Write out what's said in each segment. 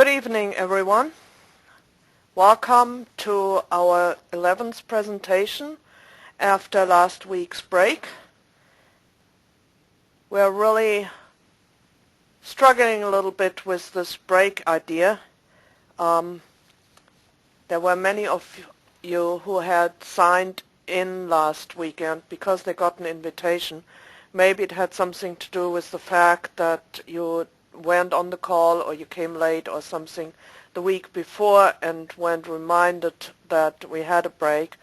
Good evening, everyone. Welcome to our 11th presentation after last week's break. We're really struggling a little bit with this break idea. There were many of you who had signed in last weekend because they got an invitation. Maybe it had something to do with the fact that you went on the call or you came late or something the week before and weren't reminded that we had a break.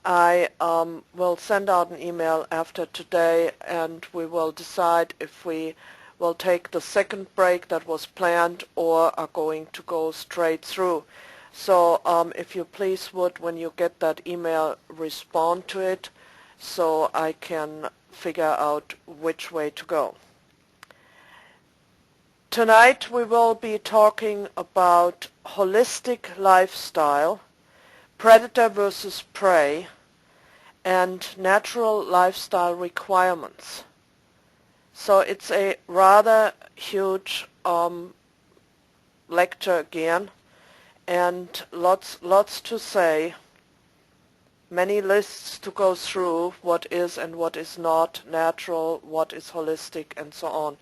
I will send out an email after today and we will decide if we will take the second break that was planned or are going to go straight through. So if you please would, when you get that email, respond to it so I can figure out which way to go. Tonight we will be talking about holistic lifestyle, predator versus prey, and natural lifestyle requirements. So it's a rather huge lecture again, and lots to say, many lists to go through, what is and what is not natural, what is holistic, and so on.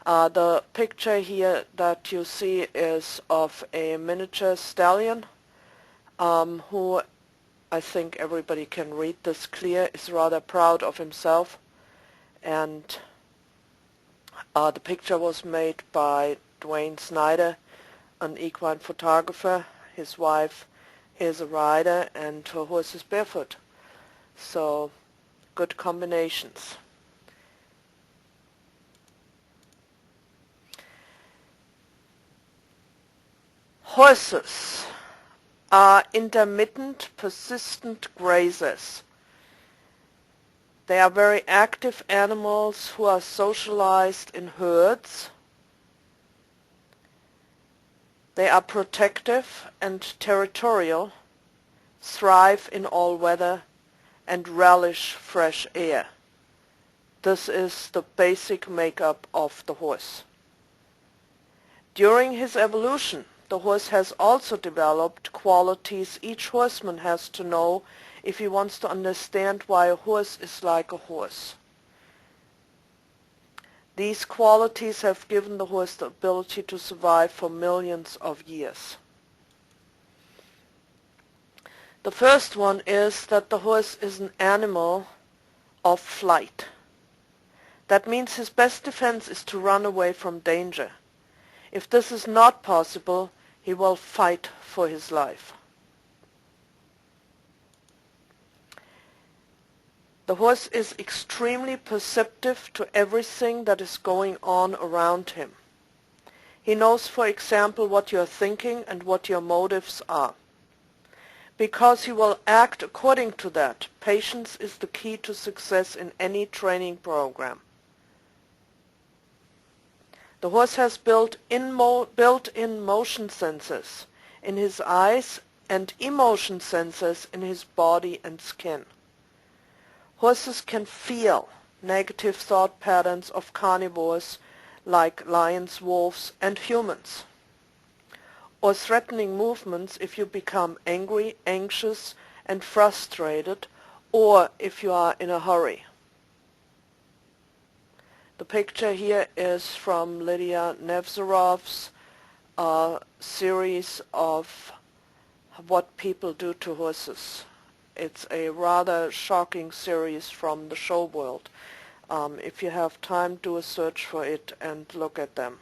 The picture here that you see is of a miniature stallion who, I think everybody can read this clear, is rather proud of himself. And the picture was made by Dwayne Snyder, an equine photographer. His wife is a rider and her horse is barefoot. So good combinations. Horses are intermittent, persistent grazers. They are very active animals who are socialized in herds. They are protective and territorial, thrive in all weather, and relish fresh air. This is the basic makeup of the horse. During his evolution, the horse has also developed qualities each horseman has to know if he wants to understand why a horse is like a horse. These qualities have given the horse the ability to survive for millions of years. The first one is that the horse is an animal of flight. That means his best defense is to run away from danger. If this is not possible, he will fight for his life. The horse is extremely perceptive to everything that is going on around him. He knows, for example, what you are thinking and what your motives are. Because he will act according to that, patience is the key to success in any training program. The horse has built-in motion sensors in his eyes and emotion sensors in his body and skin. Horses can feel negative thought patterns of carnivores like lions, wolves, and humans, or threatening movements if you become angry, anxious, and frustrated, or if you are in a hurry. The picture here is from Lydia Nevzorov's series of what people do to horses. It's a rather shocking series from the show world. If you have time, do a search for it and look at them.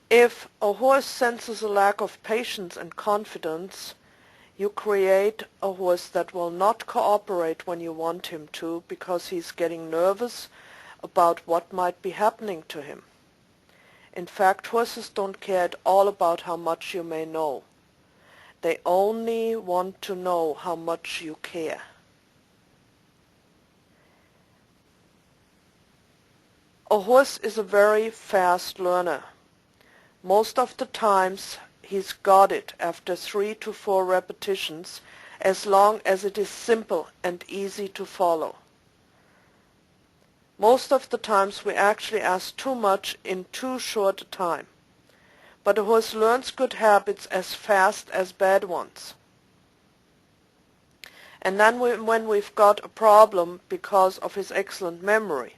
If a horse senses a lack of patience and confidence, you create a horse that will not cooperate when you want him to because he's getting nervous about what might be happening to him. In fact, horses don't care at all about how much you may know. They only want to know how much you care. A horse is a very fast learner. Most of the times he's got it after 3 to 4 repetitions, as long as it is simple and easy to follow. Most of the times we actually ask too much in too short a time. But a horse learns good habits as fast as bad ones. And then when we've got a problem because of his excellent memory,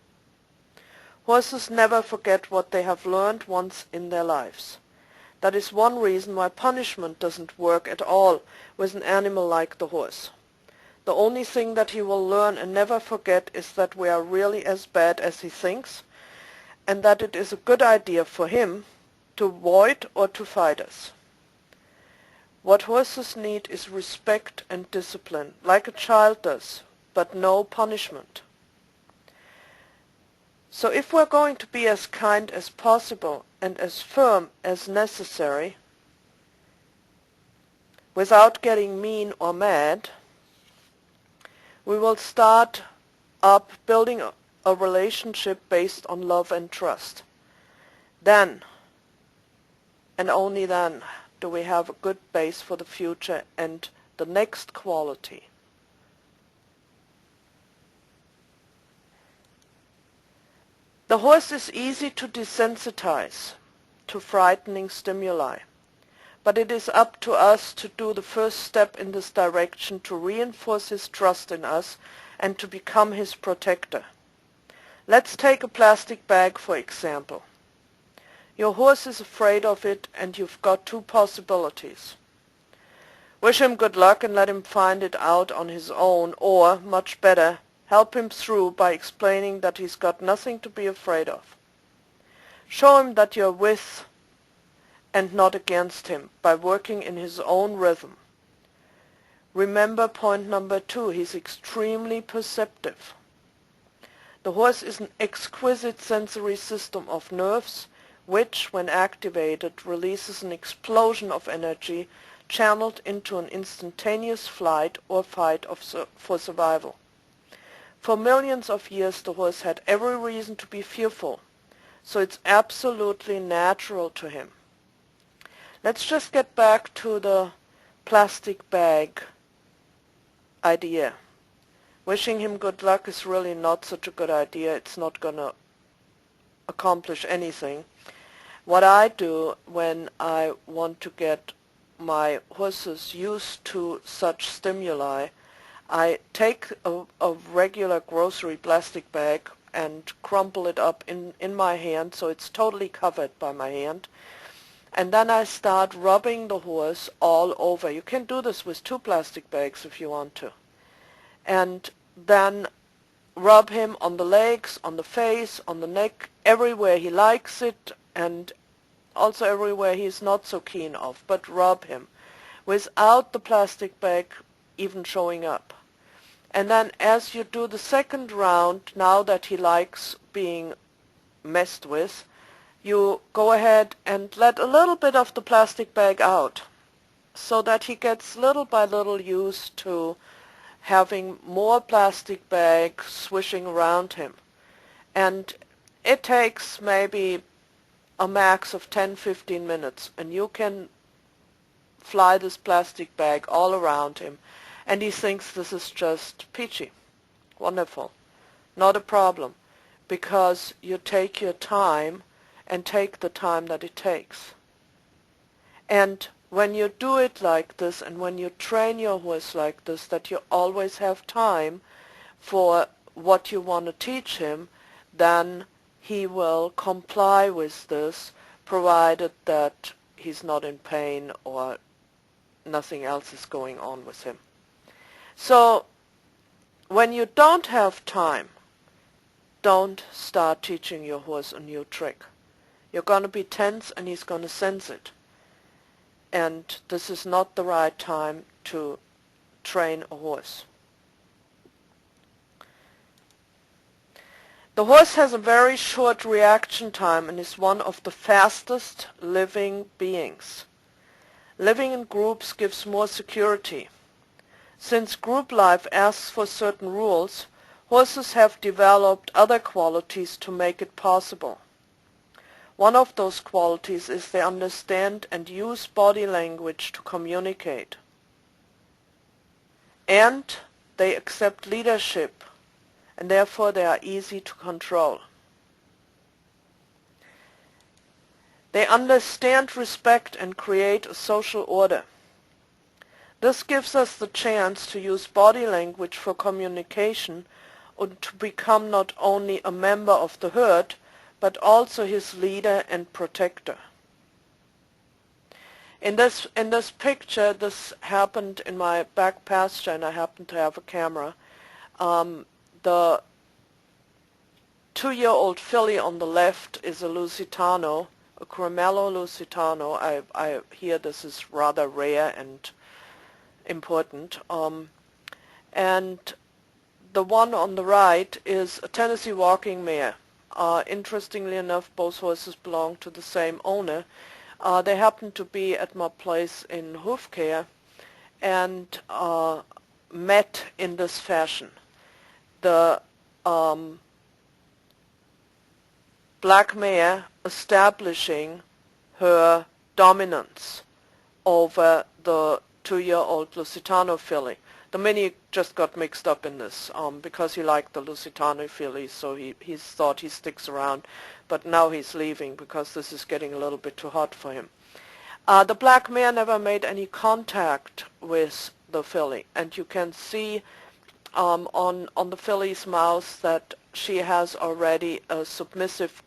horses never forget what they have learned once in their lives. That is one reason why punishment doesn't work at all with an animal like the horse. The only thing that he will learn and never forget is that we are really as bad as he thinks, and that it is a good idea for him to avoid or to fight us. What horses need is respect and discipline, like a child does, but no punishment. So if we're going to be as kind as possible and as firm as necessary, without getting mean or mad, we will start up building a relationship based on love and trust. Then, and only then, do we have a good base for the future and the next quality. The horse is easy to desensitize to frightening stimuli, but it is up to us to do the first step in this direction, to reinforce his trust in us and to become his protector. Let's take a plastic bag for example. Your horse is afraid of it and you've got two possibilities. Wish him good luck and let him find it out on his own, or, much better, help him through by explaining that he's got nothing to be afraid of. Show him that you're with and not against him by working in his own rhythm. Remember point number 2, he's extremely perceptive. The horse is an exquisite sensory system of nerves which, when activated, releases an explosion of energy channeled into an instantaneous flight or fight for survival. For millions of years the horse had every reason to be fearful, so it's absolutely natural to him. Let's just get back to the plastic bag idea. Wishing him good luck is really not such a good idea. It's not going to accomplish anything. What I do when I want to get my horses used to such stimuli, I take a regular grocery plastic bag and crumple it up in my hand so it's totally covered by my hand. And then I start rubbing the horse all over. You can do this with 2 plastic bags if you want to. And then rub him on the legs, on the face, on the neck, everywhere he likes it, and also everywhere he's not so keen of, but rub him without the plastic bag even showing up. And then as you do the second round, now that he likes being messed with, you go ahead and let a little bit of the plastic bag out so that he gets little by little used to having more plastic bags swishing around him. And it takes maybe a max of 10-15 minutes, and you can fly this plastic bag all around him, and he thinks this is just peachy. Wonderful. Not a problem, because you take your time and take the time that it takes. And when you do it like this, and when you train your horse like this, that you always have time for what you want to teach him, then he will comply with this, provided that he's not in pain or nothing else is going on with him. So when you don't have time, don't start teaching your horse a new trick. You're going to be tense and he's going to sense it. And this is not the right time to train a horse. The horse has a very short reaction time and is one of the fastest living beings. Living in groups gives more security. Since group life asks for certain rules, horses have developed other qualities to make it possible. One of those qualities is they understand and use body language to communicate. And they accept leadership and therefore they are easy to control. They understand respect and create a social order. This gives us the chance to use body language for communication and to become not only a member of the herd, but also his leader and protector. In this picture, this happened in my back pasture, and I happen to have a camera. The 2-year-old filly on the left is a Lusitano, a Cremello Lusitano. I hear this is rather rare and important. And the one on the right is a Tennessee walking mare. Interestingly enough, both horses belong to the same owner. They happen to be at my place in Hoofcare and met in this fashion. The black mare establishing her dominance over the 2-year-old Lusitano filly. The mini just got mixed up in this because he liked the Lusitano filly, so he thought he sticks around, but now he's leaving because this is getting a little bit too hot for him. The black mare never made any contact with the filly, and you can see on the filly's mouth that she has already a submissive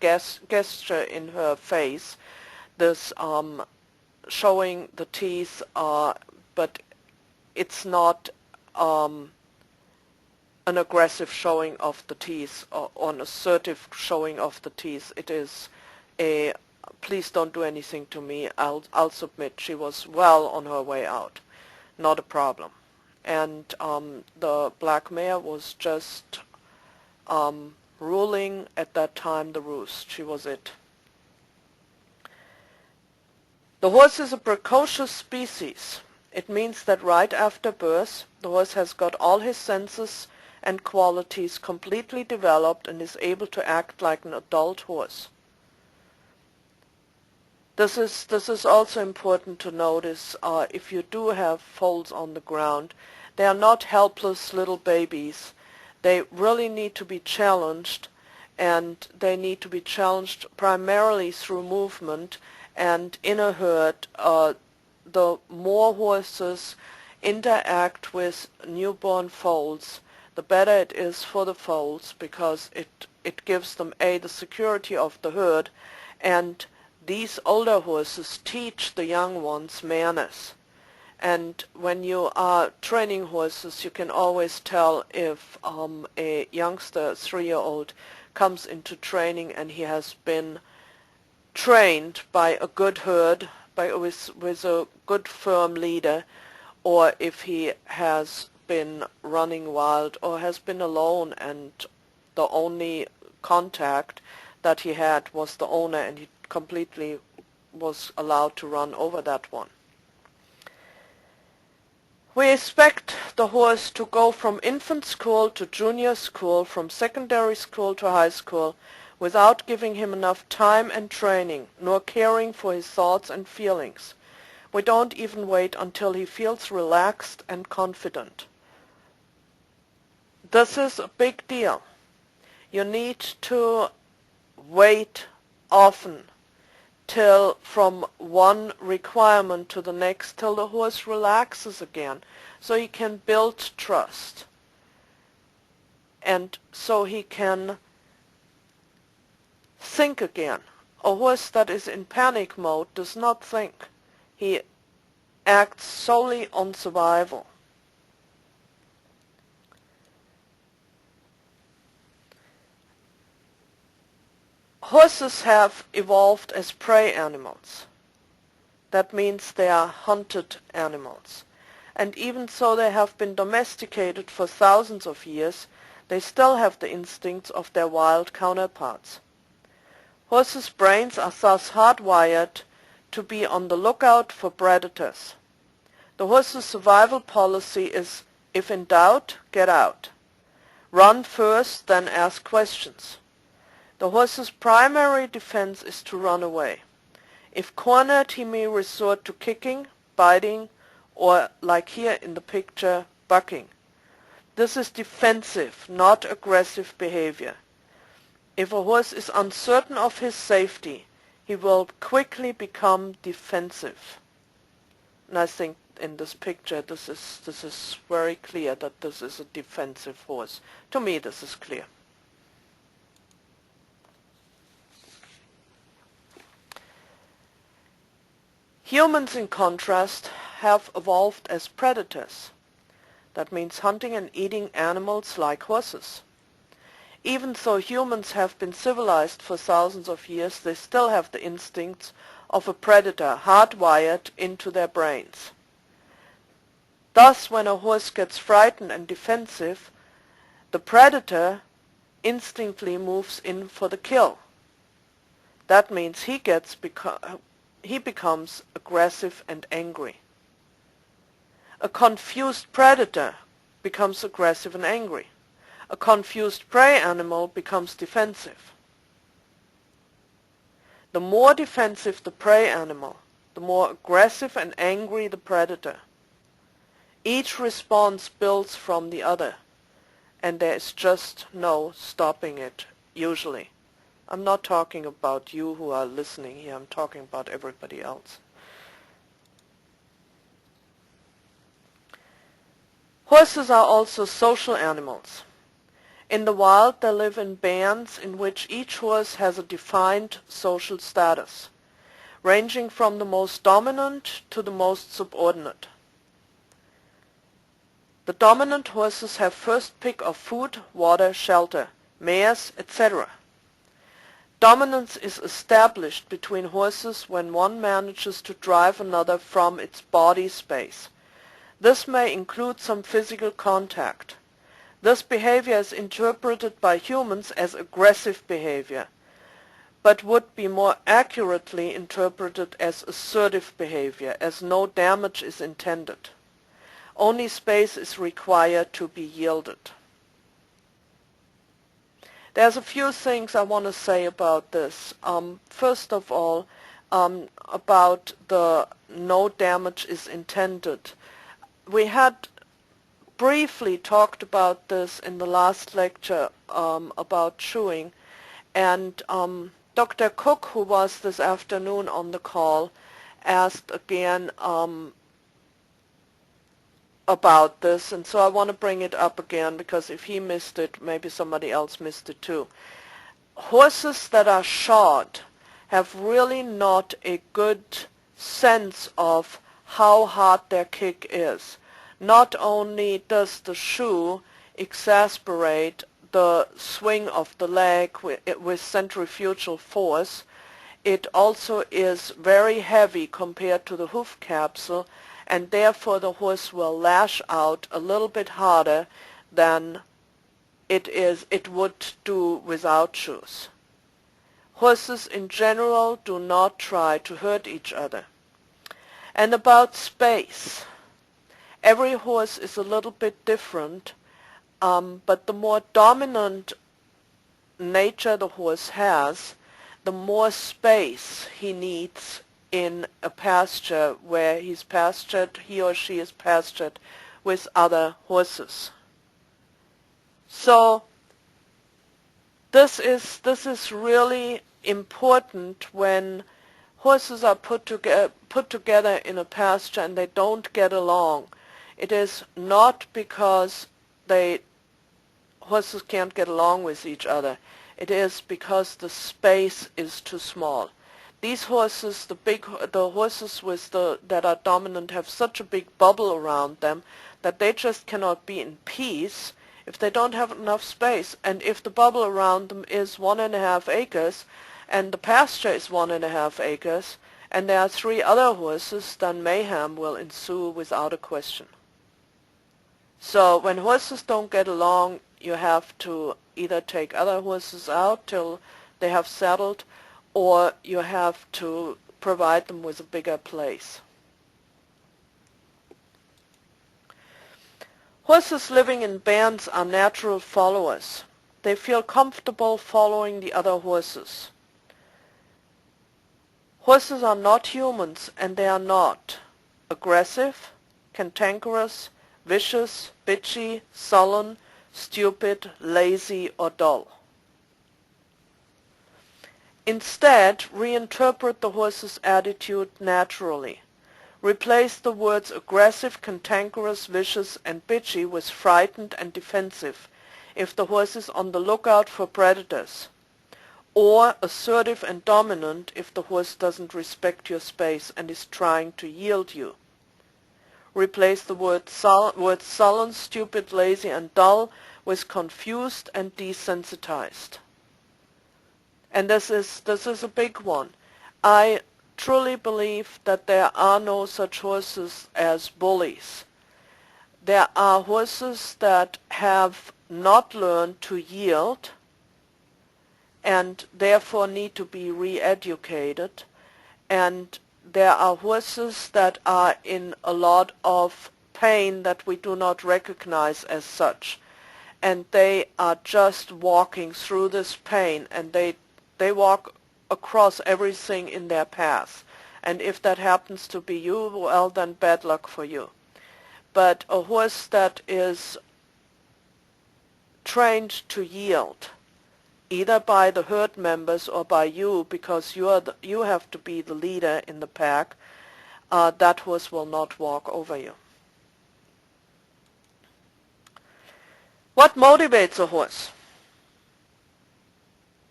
gesture in her face, this showing the teeth, but it's not an aggressive showing of the teeth or an assertive showing of the teeth. It is a please don't do anything to me, I'll submit. She was well on her way out, not a problem. And the black mare was just ruling at that time the roost. She was it. The horse is a precocious species. It means that right after birth, the horse has got all his senses and qualities completely developed and is able to act like an adult horse. This is also important to notice. If you do have foals on the ground, they are not helpless little babies. They really need to be challenged, and they need to be challenged primarily through movement. And in a herd, the more horses interact with newborn foals, the better it is for the foals, because it gives them the security of the herd, and these older horses teach the young ones manners. And when you are training horses, you can always tell if a youngster, 3-year-old, comes into training and he has been trained by a good herd, with a good firm leader, or if he has been running wild or has been alone and the only contact that he had was the owner, and he completely was allowed to run over that one. We expect the horse to go from infant school to junior school, from secondary school to high school, without giving him enough time and training, nor caring for his thoughts and feelings. We don't even wait until he feels relaxed and confident. This is a big deal. You need to wait often till from one requirement to the next, till the horse relaxes again, so he can build trust, and so he can think again. A horse that is in panic mode does not think. He acts solely on survival. Horses have evolved as prey animals. That means they are hunted animals. And even though they have been domesticated for thousands of years, they still have the instincts of their wild counterparts. Horses' brains are thus hardwired to be on the lookout for predators. The horse's survival policy is, if in doubt, get out. Run first, then ask questions. The horse's primary defense is to run away. If cornered, he may resort to kicking, biting, or, like here in the picture, bucking. This is defensive, not aggressive behavior. If a horse is uncertain of his safety, he will quickly become defensive. And I think in this picture this is very clear that this is a defensive horse. To me this is clear. Humans, in contrast, have evolved as predators. That means hunting and eating animals like horses. Even though humans have been civilized for thousands of years, they still have the instincts of a predator hardwired into their brains. Thus, when a horse gets frightened and defensive, the predator instinctively moves in for the kill. That means he becomes aggressive and angry. A confused predator becomes aggressive and angry. A confused prey animal becomes defensive. The more defensive the prey animal, the more aggressive and angry the predator. Each response builds from the other, and there is just no stopping it, usually. I'm not talking about you who are listening here, I'm talking about everybody else. Horses are also social animals. In the wild, they live in bands in which each horse has a defined social status, ranging from the most dominant to the most subordinate. The dominant horses have first pick of food, water, shelter, mares, etc. Dominance is established between horses when one manages to drive another from its body space. This may include some physical contact. This behavior is interpreted by humans as aggressive behavior, but would be more accurately interpreted as assertive behavior, as no damage is intended. Only space is required to be yielded. There's a few things I want to say about this. First of all, about the no damage is intended. We had briefly talked about this in the last lecture about chewing, and Dr. Cook, who was this afternoon on the call, asked again about this, and so I want to bring it up again because if he missed it, maybe somebody else missed it too. Horses that are shod have really not a good sense of how hard their kick is. Not only does the shoe exasperate the swing of the leg with centrifugal force, it also is very heavy compared to the hoof capsule, and therefore the horse will lash out a little bit harder than it would do without shoes. Horses in general do not try to hurt each other. And about space, every horse is a little bit different, but the more dominant nature the horse has, the more space he needs in a pasture where he or she is pastured with other horses. So this is really important when horses are put together in a pasture and they don't get along. It is not because horses can't get along with each other. It is because the space is too small. These horses, the horses that are dominant, have such a big bubble around them that they just cannot be in peace if they don't have enough space. And if the bubble around them is 1.5 acres, and the pasture is 1.5 acres, and there are 3 other horses, then mayhem will ensue without a question. So when horses don't get along, you have to either take other horses out till they have settled, or you have to provide them with a bigger place. Horses living in bands are natural followers. They feel comfortable following the other horses. Horses are not humans, and they are not aggressive, cantankerous, vicious, bitchy, sullen, stupid, lazy, or dull. Instead, reinterpret the horse's attitude naturally. Replace the words aggressive, cantankerous, vicious, and bitchy with frightened and defensive if the horse is on the lookout for predators, or assertive and dominant if the horse doesn't respect your space and is trying to yield you. Replace the words sullen, stupid, lazy, and dull with confused and desensitized. And this is a big one. I truly believe that there are no such horses as bullies. There are horses that have not learned to yield and therefore need to be re-educated, and there are horses that are in a lot of pain that we do not recognize as such, and they are just walking through this pain, and they walk across everything in their path. And if that happens to be you, well, then bad luck for you. But a horse that is trained to yield, either by the herd members or by you, because you have to be the leader in the pack, that horse will not walk over you. What motivates a horse?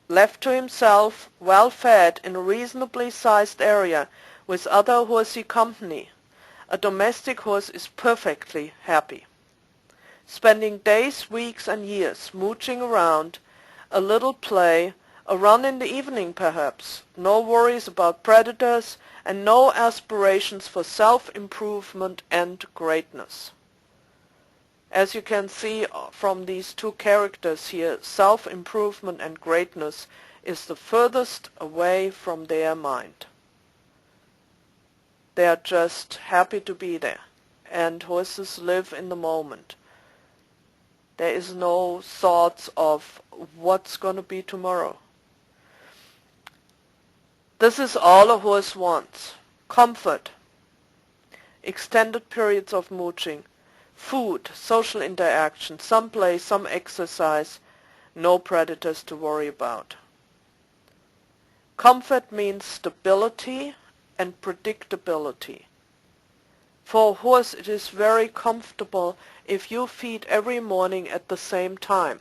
Left to himself, well fed, in a reasonably sized area with other horsey company, a domestic horse is perfectly happy. Spending days, weeks, and years mooching around, a little play, a run in the evening perhaps, no worries about predators, and no aspirations for self-improvement and greatness. As you can see from these two characters here, self-improvement and greatness is the furthest away from their mind. They are just happy to be there, and horses live in the moment. There is no thoughts of what's going to be tomorrow. This is all a horse wants. Comfort, extended periods of mooching, food, social interaction, some play, some exercise, no predators to worry about. Comfort means stability and predictability. For a horse it is very comfortable if you feed every morning at the same time.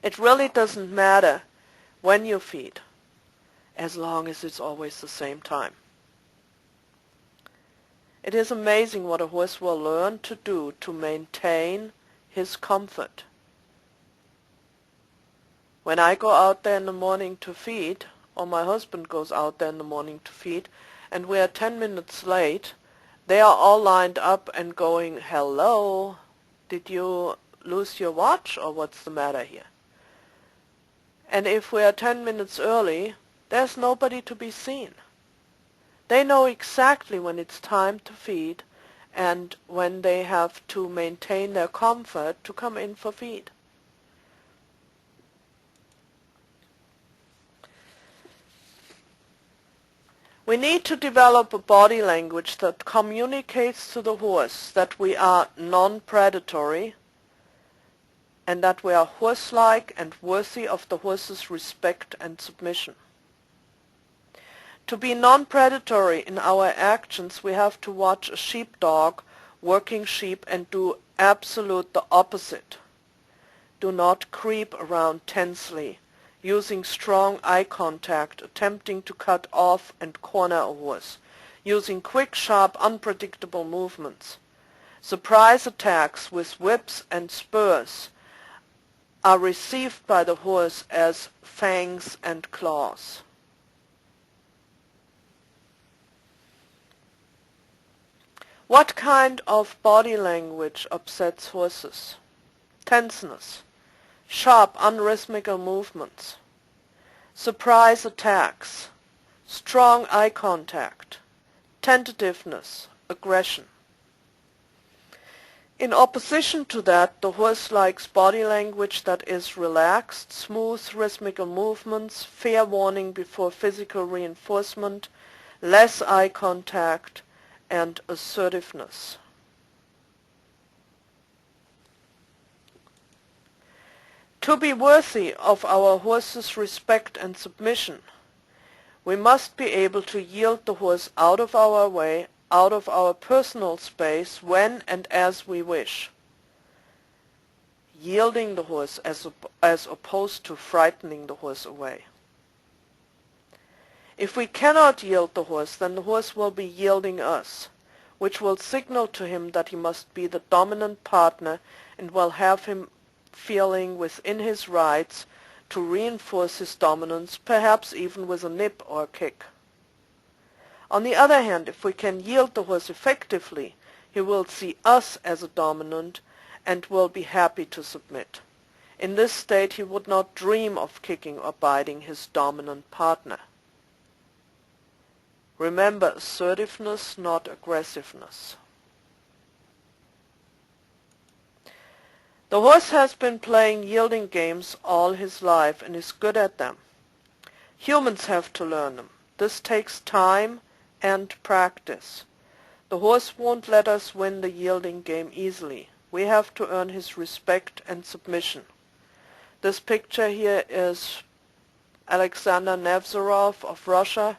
It really doesn't matter when you feed, as long as it's always the same time. It is amazing what a horse will learn to do to maintain his comfort. When I go out there in the morning to feed, or my husband goes out there in the morning to feed, and we are 10 minutes late, they are all lined up and going, "Hello, did you lose your watch, or what's the matter here?" And if we are 10 minutes early, there's nobody to be seen. They know exactly when it's time to feed and when they have to maintain their comfort to come in for feed. We need to develop a body language that communicates to the horse that we are non-predatory and that we are horse-like and worthy of the horse's respect and submission. To be non-predatory in our actions, we have to watch a sheepdog working sheep and do absolute the opposite. Do not creep around tensely, using strong eye contact, attempting to cut off and corner a horse, using quick, sharp, unpredictable movements. Surprise attacks with whips and spurs are received by the horse as fangs and claws. What kind of body language upsets horses? Tenseness, sharp, unrhythmical movements, surprise attacks, strong eye contact, tentativeness, aggression. In opposition to that, the horse likes body language that is relaxed, smooth, rhythmical movements, fair warning before physical reinforcement, less eye contact, and assertiveness. To be worthy of our horse's respect and submission, we must be able to yield the horse out of our way, out of our personal space, when and as we wish. Yielding the horse as opposed to frightening the horse away. If we cannot yield the horse, then the horse will be yielding us, which will signal to him that he must be the dominant partner and will have him feeling within his rights to reinforce his dominance, perhaps even with a nip or a kick. On the other hand, if we can yield the horse effectively, he will see us as a dominant and will be happy to submit. In this state he would not dream of kicking or biting his dominant partner. Remember, assertiveness, not aggressiveness. The horse has been playing yielding games all his life and is good at them. Humans have to learn them. This takes time and practice. The horse won't let us win the yielding game easily. We have to earn his respect and submission. This picture here is Alexander Nevzorov of Russia,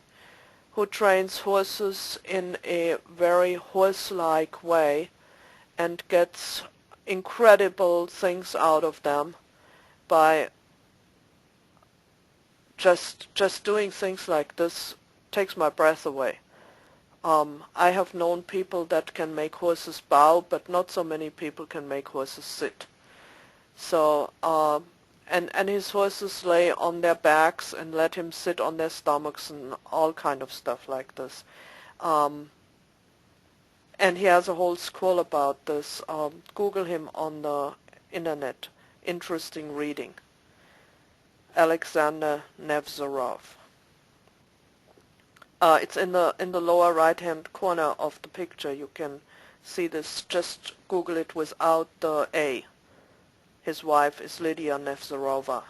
who trains horses in a very horse-like way and gets incredible things out of them by just doing things like this. Takes my breath away. I have known people that can make horses bow, but not so many people can make horses sit. So and his horses lay on their backs and let him sit on their stomachs and all kind of stuff like this. And he has a whole scroll about this. Google him on the internet. Interesting reading. Alexander Nevzorov. It's in the lower right-hand corner of the picture. You can see this. Just Google it without the A. His wife is Lydia Nevzorova.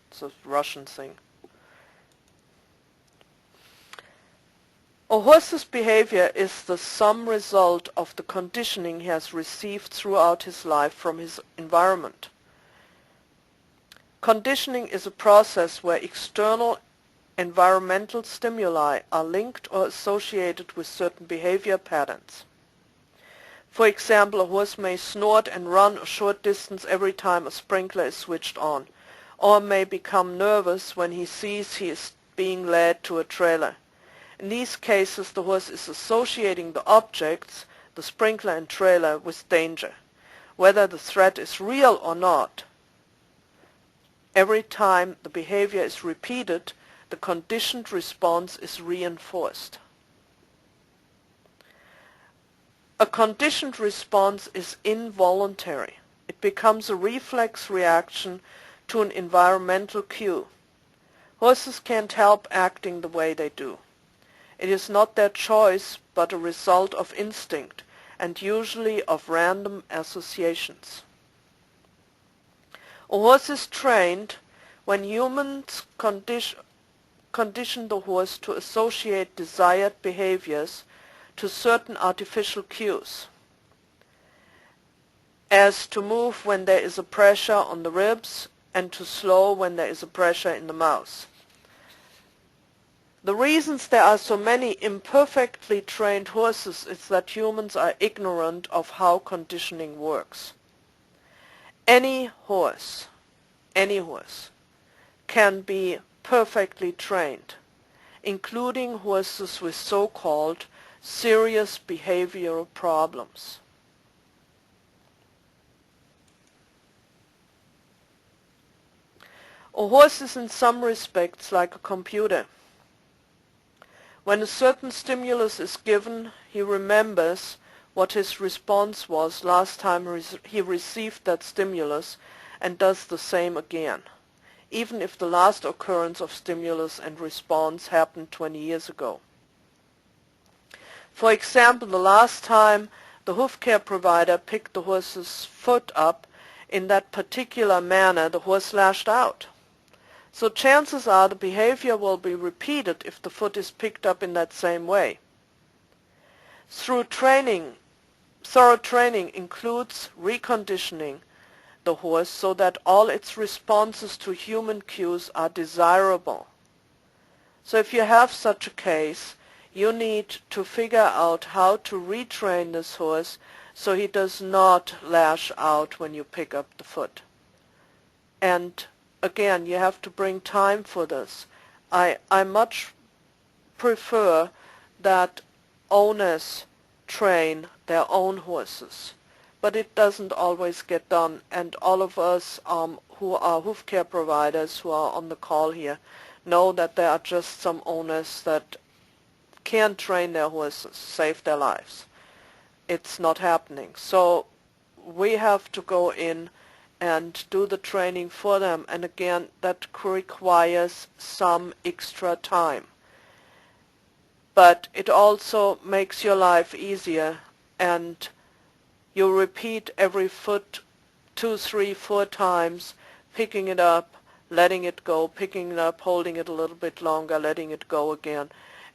It's a Russian thing. A horse's behavior is the sum result of the conditioning he has received throughout his life from his environment. Conditioning is a process where external environmental stimuli are linked or associated with certain behavior patterns. For example, a horse may snort and run a short distance every time a sprinkler is switched on, or may become nervous when he sees he is being led to a trailer. In these cases, the horse is associating the objects, the sprinkler and trailer, with danger, whether the threat is real or not. Every time the behavior is repeated, the conditioned response is reinforced. A conditioned response is involuntary. It becomes a reflex reaction to an environmental cue. Horses can't help acting the way they do. It is not their choice, but a result of instinct, and usually of random associations. A horse is trained when humans condition the horse to associate desired behaviors to certain artificial cues, as to move when there is a pressure on the ribs and to slow when there is a pressure in the mouth. The reasons there are so many imperfectly trained horses is that humans are ignorant of how conditioning works. Any horse can be perfectly trained, including horses with so-called serious behavioral problems. A horse is in some respects like a computer. When a certain stimulus is given, he remembers what his response was last time he received that stimulus and does the same again, even if the last occurrence of stimulus and response happened 20 years ago. For example, the last time the hoof care provider picked the horse's foot up in that particular manner, the horse lashed out. So chances are the behavior will be repeated if the foot is picked up in that same way. Thorough training includes reconditioning the horse so that all its responses to human cues are desirable. So if you have such a case, you need to figure out how to retrain this horse so he does not lash out when you pick up the foot. And again, you have to bring time for this. I much prefer that owners train their own horses, but it doesn't always get done, and all of us who are hoof care providers who are on the call here know that there are just some owners that can't train their horses, save their lives. It's not happening. So we have to go in and do the training for them, and again, that requires some extra time. But it also makes your life easier, and you repeat every foot 2, 3, 4 times, picking it up, letting it go, picking it up, holding it a little bit longer, letting it go again.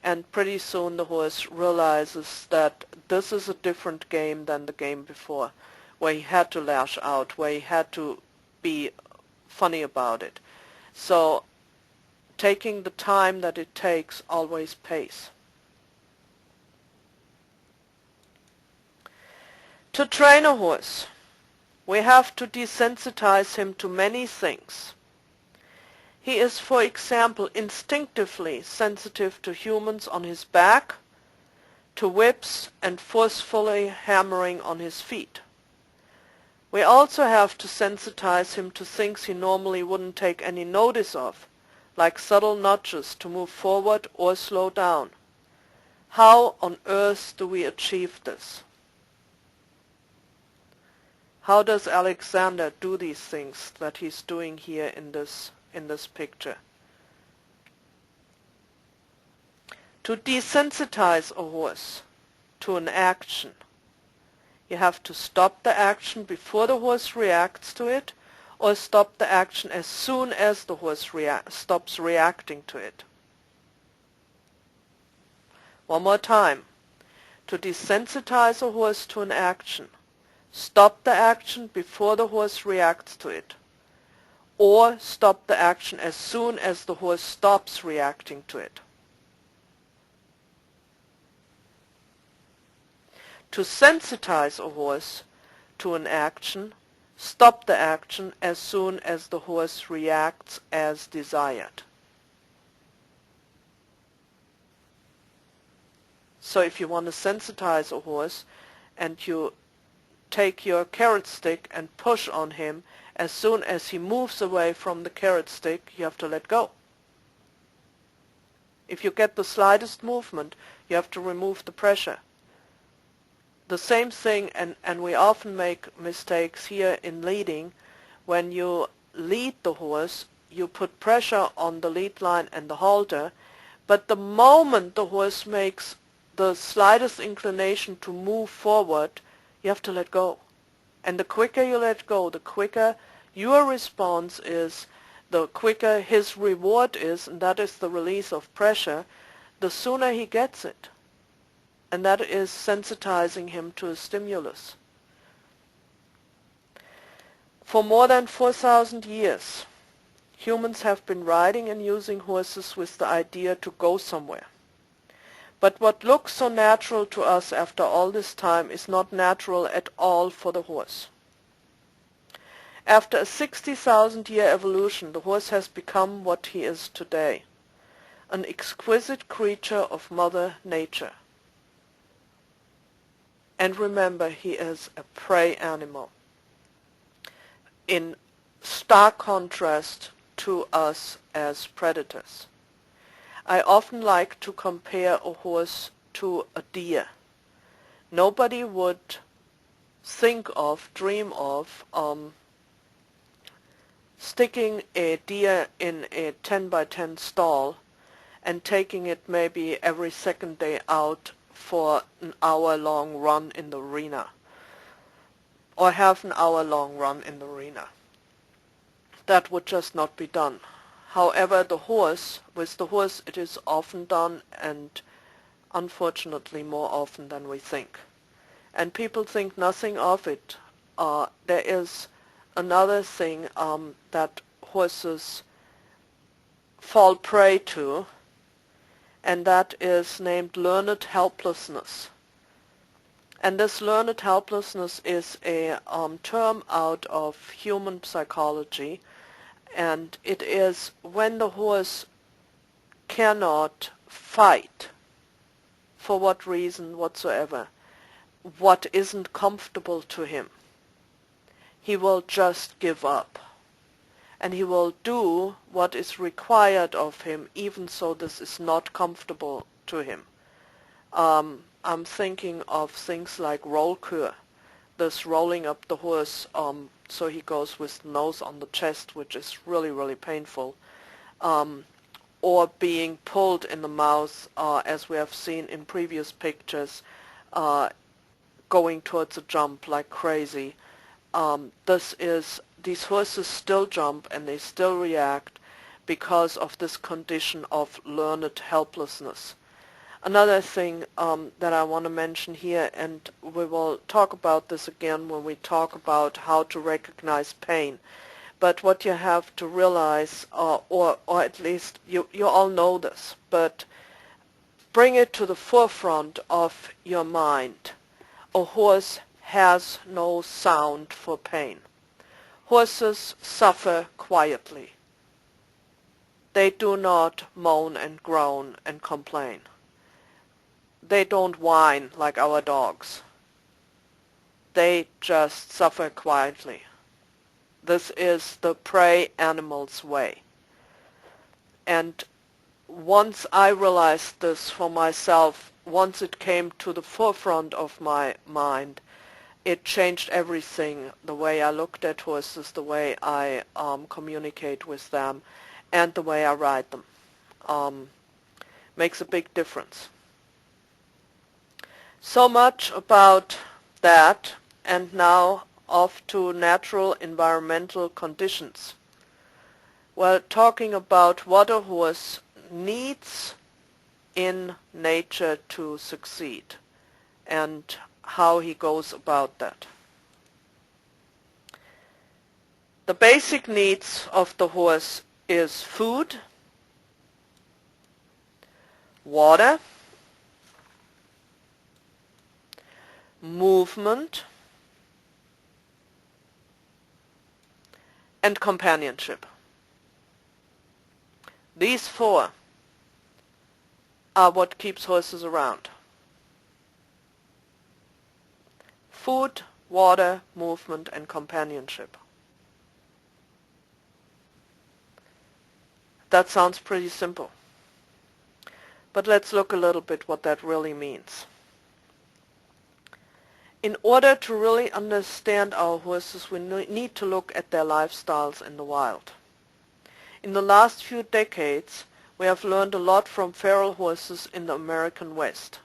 And pretty soon the horse realizes that this is a different game than the game before, where he had to lash out, where he had to be funny about it. So taking the time that it takes always pays. To train a horse, we have to desensitize him to many things. He is, for example, instinctively sensitive to humans on his back, to whips and forcefully hammering on his feet. We also have to sensitize him to things he normally wouldn't take any notice of, like subtle nudges to move forward or slow down. How on earth do we achieve this? How does Alexander do these things that he's doing here in this picture? To desensitize a horse to an action, you have to stop the action before the horse reacts to it, or stop the action as soon as the horse stops reacting to it. One more time. To desensitize a horse to an action, stop the action before the horse reacts to it, or stop the action as soon as the horse stops reacting to it. To sensitize a horse to an action, stop the action as soon as the horse reacts as desired. So if you want to sensitize a horse and you take your carrot stick and push on him, as soon as he moves away from the carrot stick, you have to let go. If you get the slightest movement, you have to remove the pressure. The same thing, and we often make mistakes here in leading. When you lead the horse, you put pressure on the lead line and the halter, but the moment the horse makes the slightest inclination to move forward, you have to let go. And the quicker you let go, the quicker your response is, the quicker his reward is, and that is the release of pressure, the sooner he gets it. And that is sensitizing him to a stimulus. For more than 4,000 years, humans have been riding and using horses with the idea to go somewhere. But what looks so natural to us after all this time is not natural at all for the horse. After a 60,000-year evolution, the horse has become what he is today, an exquisite creature of Mother Nature. And remember, he is a prey animal, in stark contrast to us as predators. I often like to compare a horse to a deer. Nobody would dream of sticking a deer in a 10 by 10 stall and taking it maybe every second day out for an hour-long run in the arena, or have an hour-long run in the arena. That would just not be done. However, with the horse it is often done, and unfortunately more often than we think. And people think nothing of it. There is another thing that horses fall prey to, and that is named learned helplessness. And this learned helplessness is a term out of human psychology, and it is when the horse cannot fight for what reason whatsoever, what isn't comfortable to him. He will just give up. And he will do what is required of him, even so this is not comfortable to him. I'm thinking of things like roll cur, this rolling up the horse so he goes with the nose on the chest, which is really, really painful, or being pulled in the mouth, as we have seen in previous pictures, going towards a jump like crazy. These horses still jump and they still react because of this condition of learned helplessness. Another thing that I want to mention here, and we will talk about this again when we talk about how to recognize pain, but what you have to realize, or at least you all know this, but bring it to the forefront of your mind. A horse has no sound for pain. Horses suffer quietly. They do not moan and groan and complain. They don't whine like our dogs. They just suffer quietly. This is the prey animal's way. And once I realized this for myself, once it came to the forefront of my mind, it changed everything, the way I looked at horses, the way I communicate with them, and the way I ride them. Makes a big difference. So much about that, and now off to natural environmental conditions. Well, talking about what a horse needs in nature to succeed and how he goes about that. The basic needs of the horse is food, water, movement, and companionship. These four are what keeps horses around. Food, water, movement, and companionship. That sounds pretty simple. But let's look a little bit what that really means. In order to really understand our horses, we need to look at their lifestyles in the wild. In the last few decades, we have learned a lot from feral horses in the American West.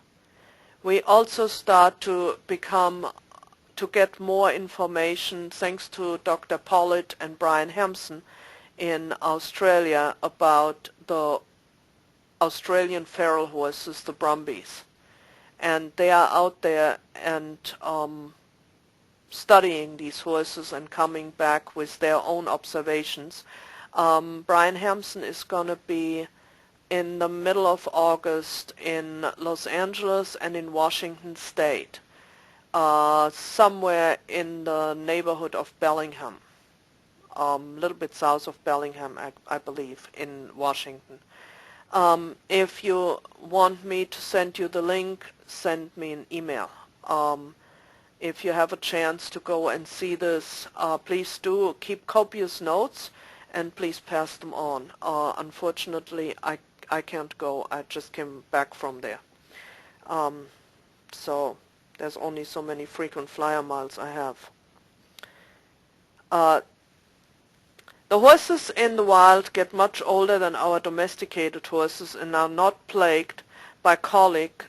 We also start to get more information thanks to Dr. Pollitt and Brian Hampson in Australia about the Australian feral horses, the Brumbies. And they are out there and studying these horses and coming back with their own observations. Brian Hampson is going to be in the middle of August in Los Angeles and in Washington State, somewhere in the neighborhood of Bellingham, a little bit south of Bellingham, I believe, in Washington. If you want me to send you the link, send me an email. If you have a chance to go and see this, please do keep copious notes and please pass them on. Unfortunately, I can't go. I just came back from there. So there's only so many frequent flyer miles I have. The horses in the wild get much older than our domesticated horses and are not plagued by colic,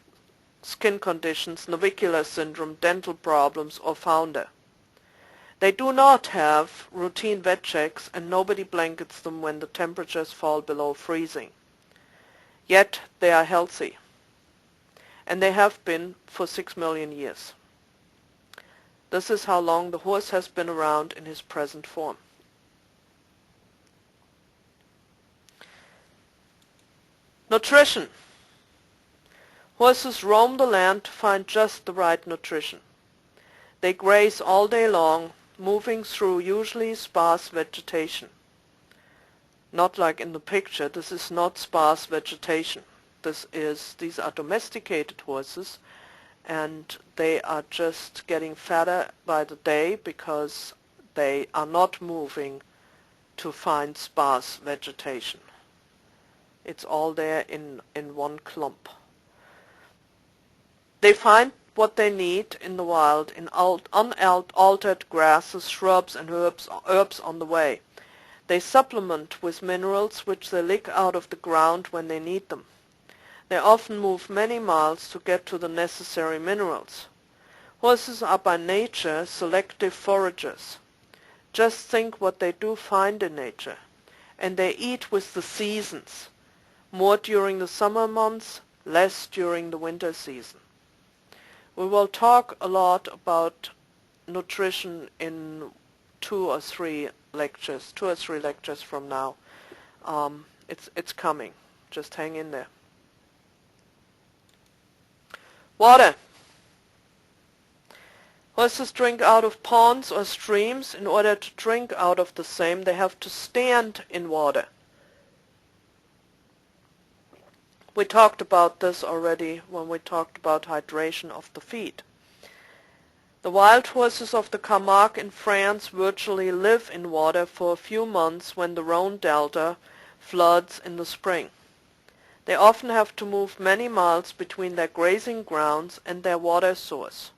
skin conditions, navicular syndrome, dental problems, or founder. They do not have routine vet checks and nobody blankets them when the temperatures fall below freezing. Yet they are healthy, and they have been for 6 million years. This is how long the horse has been around in his present form. Nutrition. Horses roam the land to find just the right nutrition. They graze all day long, moving through usually sparse vegetation. Not like in the picture, this is not sparse vegetation. These are domesticated horses, and they are just getting fatter by the day because they are not moving to find sparse vegetation. It's all there in one clump. They find what they need in the wild in unaltered grasses, shrubs, and herbs on the way. They supplement with minerals which they lick out of the ground when they need them. They often move many miles to get to the necessary minerals. Horses are by nature selective foragers. Just think what they do find in nature. And they eat with the seasons, more during the summer months, less during the winter season. We will talk a lot about nutrition in two or three lectures from now. It's coming. Just hang in there. Water. Horses drink out of ponds or streams. In order to drink out of the same, they have to stand in water. We talked about this already when we talked about hydration of the feet. The wild horses of the Camargue in France virtually live in water for a few months when the Rhone Delta floods in the spring. They often have to move many miles between their grazing grounds and their water source.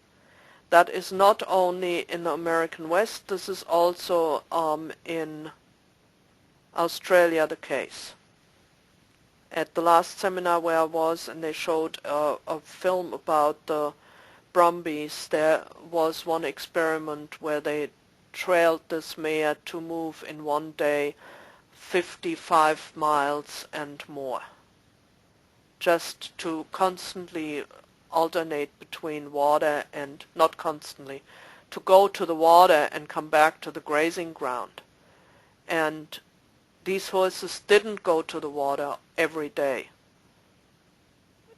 That is not only in the American West, this is also in Australia the case. At the last seminar where I was, and they showed a film about the Brumbies, there was one experiment where they trailed this mare to move in one day 55 miles and more, just to constantly alternate between water and, not constantly, to go to the water and come back to the grazing ground. And these horses didn't go to the water every day.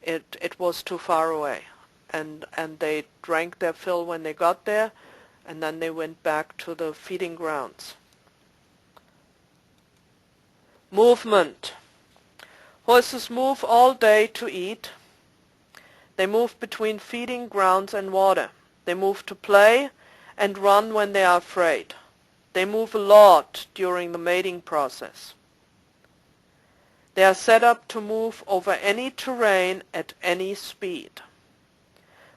It was too far away. And they drank their fill when they got there, and then they went back to the feeding grounds. Movement. Horses move all day to eat. They move between feeding grounds and water. They move to play and run when they are afraid. They move a lot during the mating process. They are set up to move over any terrain at any speed.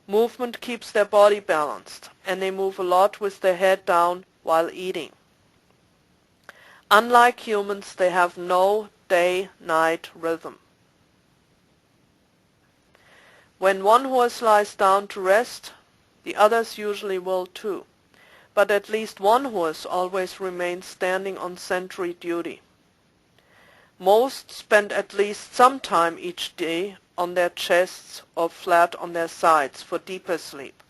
Movement keeps their body balanced, and they move a lot with their head down while eating. Unlike humans, they have no day-night rhythm. When one horse lies down to rest, the others usually will too. But at least one horse always remains standing on sentry duty. Most spend at least some time each day on their chests or flat on their sides for deeper sleep.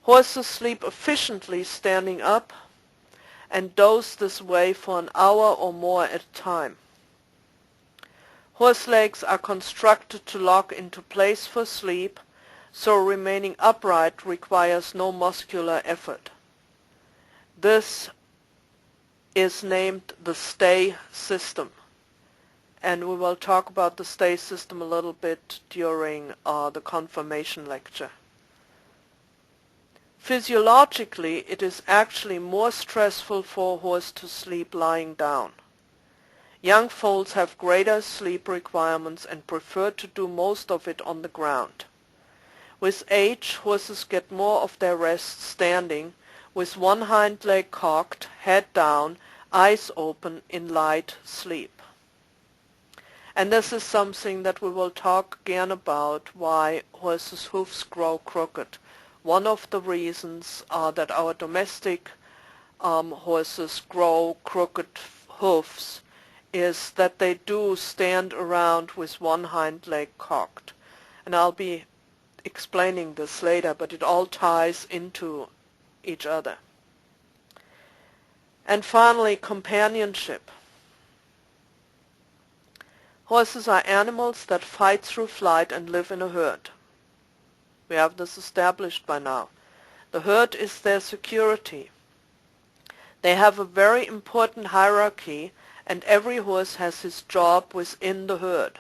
Horses sleep efficiently standing up and doze this way for an hour or more at a time. Horse legs are constructed to lock into place for sleep, so remaining upright requires no muscular effort. This is named the stay system, and we will talk about the stay system a little bit during the confirmation lecture. Physiologically, it is actually more stressful for a horse to sleep lying down. Young foals have greater sleep requirements and prefer to do most of it on the ground. With age, horses get more of their rest standing, with one hind leg cocked, head down, eyes open in light sleep. And this is something that we will talk again about, why horses' hoofs grow crooked. One of the reasons that our domestic horses grow crooked hoofs is that they do stand around with one hind leg cocked. And I'll be explaining this later, but it all ties into each other. And finally, companionship. Horses are animals that fight through flight and live in a herd. We have this established by now. The herd is their security. They have a very important hierarchy, and every horse has his job within the herd.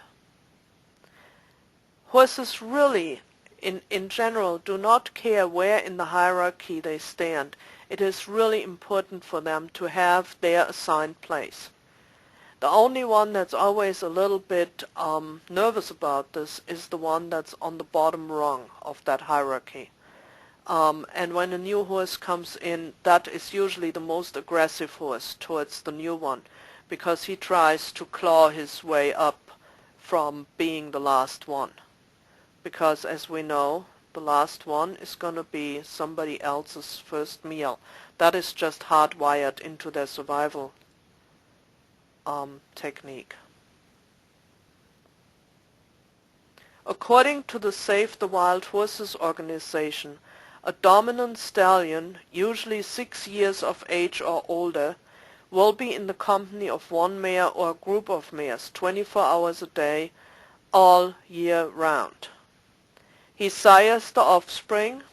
Horses really, in general, do not care where in the hierarchy they stand. It is really important for them to have their assigned place. The only one that's always a little bit nervous about this is the one that's on the bottom rung of that hierarchy. And when a new horse comes in, that is usually the most aggressive horse towards the new one, because he tries to claw his way up from being the last one. Because as we know, the last one is going to be somebody else's first meal. That is just hardwired into their survival technique. According to the Save the Wild Horses organization, a dominant stallion, usually 6 years of age or older, will be in the company of one mare or a group of mares 24 hours a day, all year round. He sires the offspring,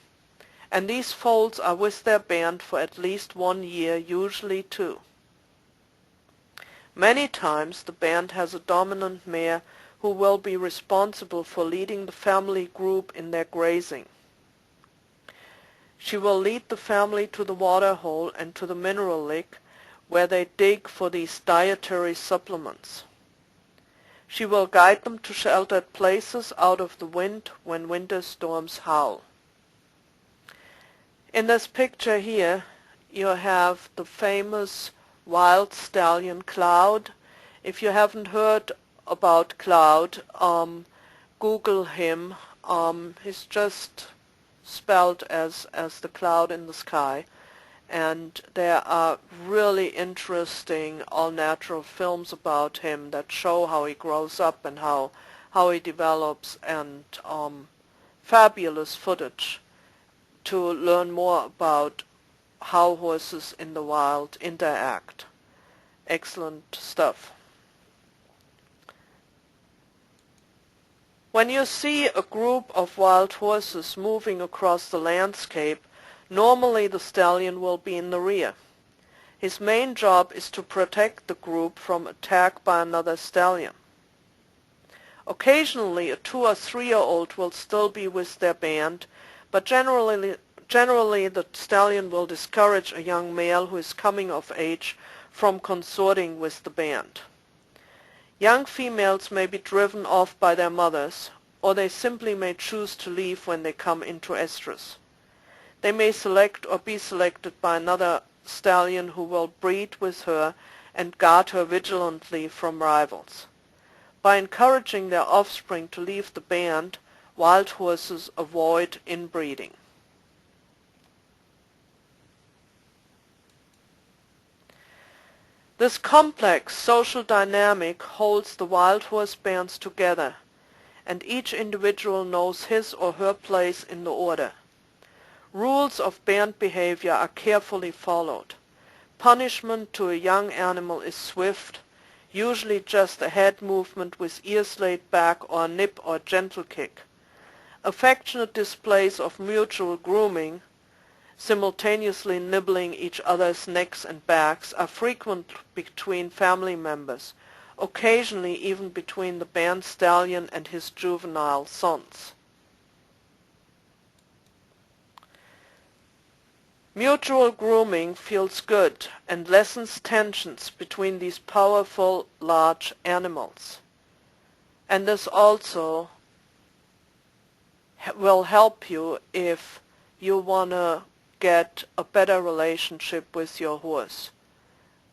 and these foals are with their band for at least 1 year, usually 2. Many times the band has a dominant mare who will be responsible for leading the family group in their grazing. She will lead the family to the water hole and to the mineral lick, where they dig for these dietary supplements. She will guide them to sheltered places out of the wind when winter storms howl. In this picture here, you have the famous wild stallion Cloud. If you haven't heard about Cloud, Google him. He's just spelled as the cloud in the sky. And there are really interesting all-natural films about him that show how he grows up and how he develops, and fabulous footage to learn more about how horses in the wild interact. Excellent stuff. When you see a group of wild horses moving across the landscape, normally the stallion will be in the rear. His main job is to protect the group from attack by another stallion. Occasionally a 2 or 3-year-old will still be with their band, but generally the stallion will discourage a young male who is coming of age from consorting with the band. Young females may be driven off by their mothers, or they simply may choose to leave when they come into estrus. They may select or be selected by another stallion who will breed with her and guard her vigilantly from rivals. By encouraging their offspring to leave the band, wild horses avoid inbreeding. This complex social dynamic holds the wild horse bands together, and each individual knows his or her place in the order. Rules of band behavior are carefully followed. Punishment to a young animal is swift, usually just a head movement with ears laid back or a nip or gentle kick. Affectionate displays of mutual grooming, simultaneously nibbling each other's necks and backs, are frequent between family members, occasionally even between the band stallion and his juvenile sons. Mutual grooming feels good and lessens tensions between these powerful, large animals. And this also will help you if you want to get a better relationship with your horse.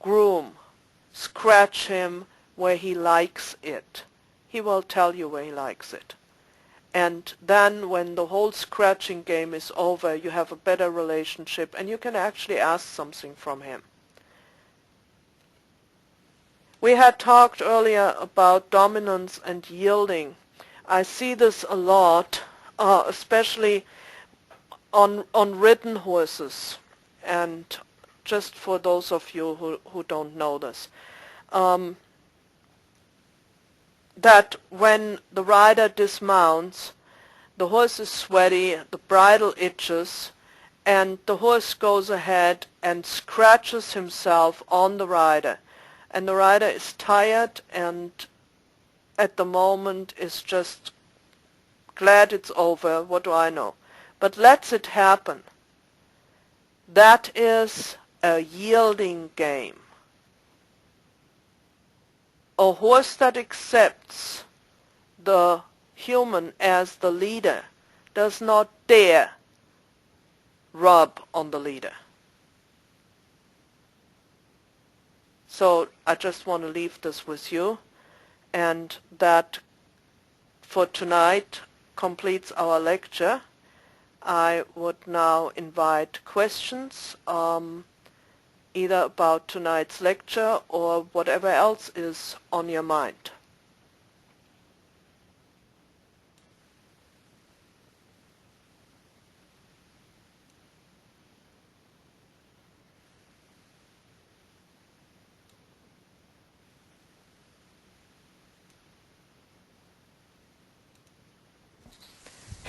Groom. Scratch him where he likes it. He will tell you where he likes it. And then when the whole scratching game is over, you have a better relationship and you can actually ask something from him. We had talked earlier about dominance and yielding. I see this a lot especially on ridden horses. And just for those of you who don't know this, that when the rider dismounts, the horse is sweaty, the bridle itches, and the horse goes ahead and scratches himself on the rider. And the rider is tired and at the moment is just glad it's over, what do I know. But lets it happen. That is a yielding game. A horse that accepts the human as the leader does not dare rub on the leader. So I just want to leave this with you, and that for tonight completes our lecture. I would now invite questions, either about tonight's lecture or whatever else is on your mind.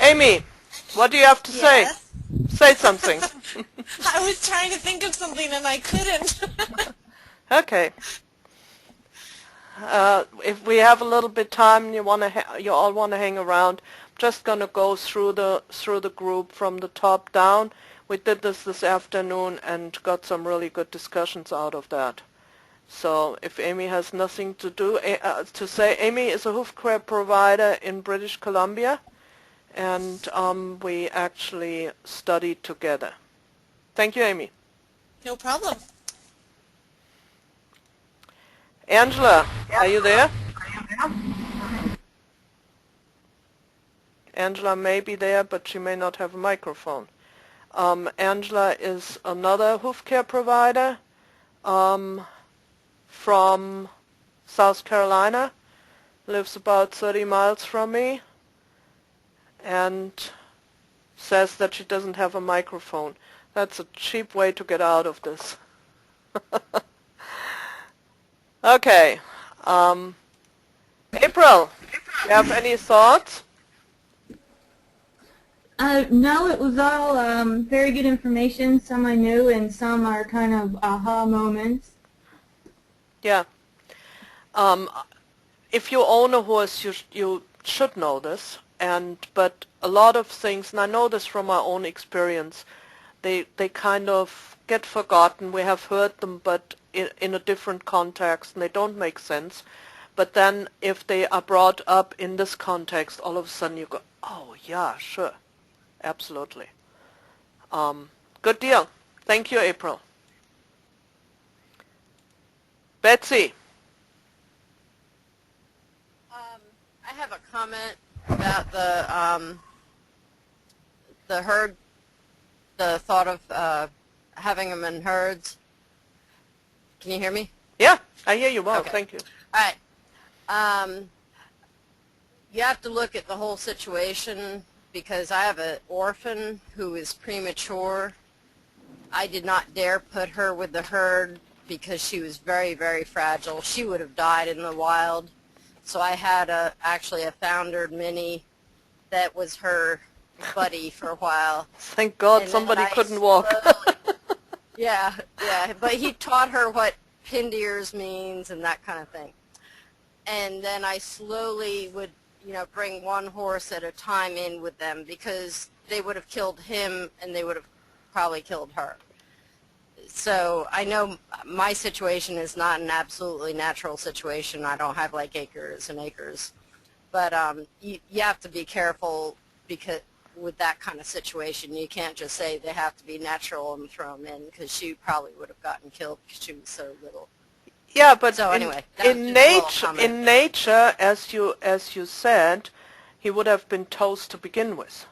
Amy, what do you have to say? Yes. Say something. I was trying to think of something and I couldn't. Okay. If we have a little bit time, you all want to hang around. I'm just going to go through the group from the top down. We did this afternoon and got some really good discussions out of that. So if Amy has nothing to say, Amy is a hoof care provider in British Columbia, and we actually studied together. Thank you, Amy. No problem. Angela, are you there? Angela may be there, but she may not have a microphone. Angela is another hoof care provider from South Carolina, lives about 30 miles from me, and says that she doesn't have a microphone. That's a cheap way to get out of this. Okay. April, you have any thoughts? No, it was all very good information. Some I knew and some are kind of aha moments. Yeah. If you own a horse, you should know this. But a lot of things, and I know this from my own experience, they kind of get forgotten. We have heard them, but in a different context, and they don't make sense. But then if they are brought up in this context, all of a sudden you go, oh yeah, sure, absolutely. Good deal. Thank you, April. Betsy. I have a comment about the herd, the thought of having them in herds. Can you hear me? Yeah, I hear you well. Okay. Thank you. All right. You have to look at the whole situation because I have an orphan who is premature. I did not dare put her with the herd because she was very, very fragile. She would have died in the wild. So I had actually a foundered mini that was her buddy for a while. Thank God And somebody then I couldn't walk. Yeah, but he taught her what pinned ears means and that kind of thing. And then I slowly would, bring one horse at a time in with them because they would have killed him and they would have probably killed her. So I know my situation is not an absolutely natural situation. I don't have like acres and acres. But you have to be careful because with that kind of situation, you can't just say they have to be natural and throw them in because she probably would have gotten killed because she was so little. Yeah, but So anyway, in nature, as you said, he would have been toast to begin with.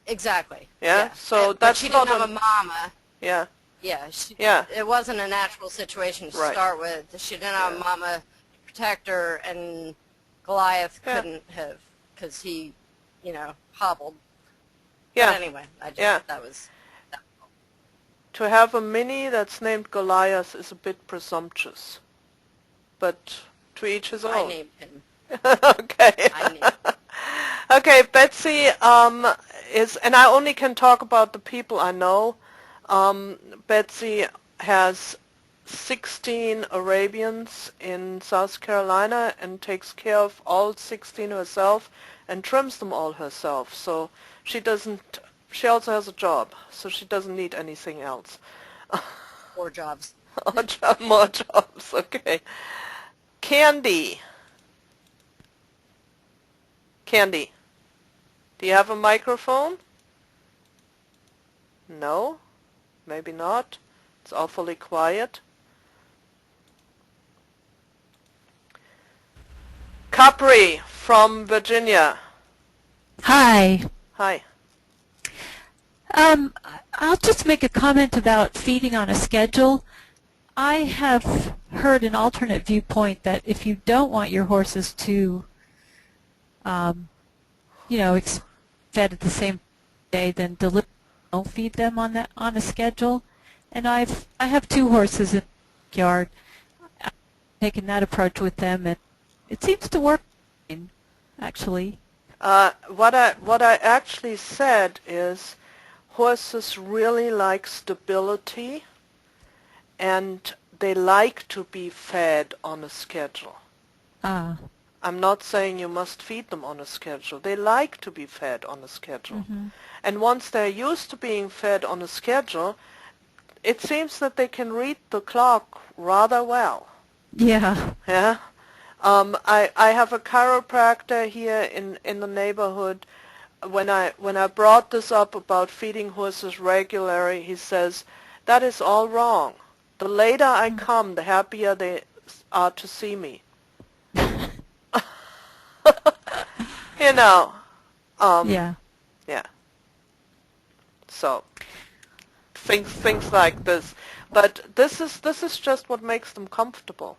Exactly. Yeah. So but that's she not didn't have a mama. Yeah. Yeah. It wasn't a natural situation to Right. start with. She didn't have a mama to protect her, and Goliath couldn't have because he hobbled. Yeah. But anyway, I just, Yeah. that was, To have a mini that's named Goliath is a bit presumptuous, but to each his I own. named him. Okay. I named Okay, Betsy is, and I only can talk about the people I know. Betsy has 16 Arabians in South Carolina and takes care of all 16 herself and trims them all herself. So she doesn't, she also has a job, so she doesn't need anything else. 4 jobs. More jobs, okay. Candy. Candy, do you have a microphone? No? Maybe not. It's awfully quiet. Capri from Virginia. Hi. Hi. I'll just make a comment about feeding on a schedule. I have heard an alternate viewpoint that if you don't want your horses to, fed at the same day, then deliberately don't feed them on a schedule. And I have 2 horses in the backyard. I've taken that approach with them, and it seems to work, actually. What I actually said is horses really like stability and they like to be fed on a schedule. I'm not saying you must feed them on a schedule. They like to be fed on a schedule. Mm-hmm. And once they're used to being fed on a schedule, it seems that they can read the clock rather well. Yeah. Yeah. I have a chiropractor here in the neighborhood. When I brought this up about feeding horses regularly, he says, that is all wrong. The later I come, the happier they are to see me. Yeah. Yeah. So things like this, but this is just what makes them comfortable,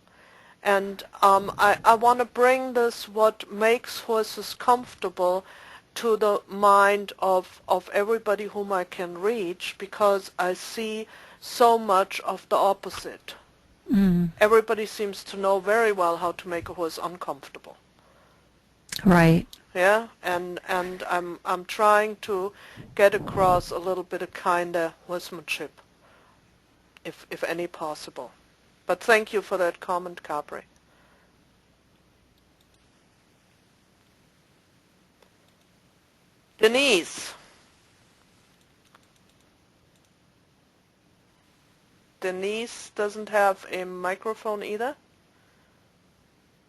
and I want to bring this what makes horses comfortable to the mind of everybody whom I can reach, because I see so much of the opposite. Everybody seems to know very well how to make a horse uncomfortable. Right. Yeah, and I'm trying to get across a little bit of kinder horsemanship, if any possible. But thank you for that comment, Capri. Denise. Denise doesn't have a microphone either.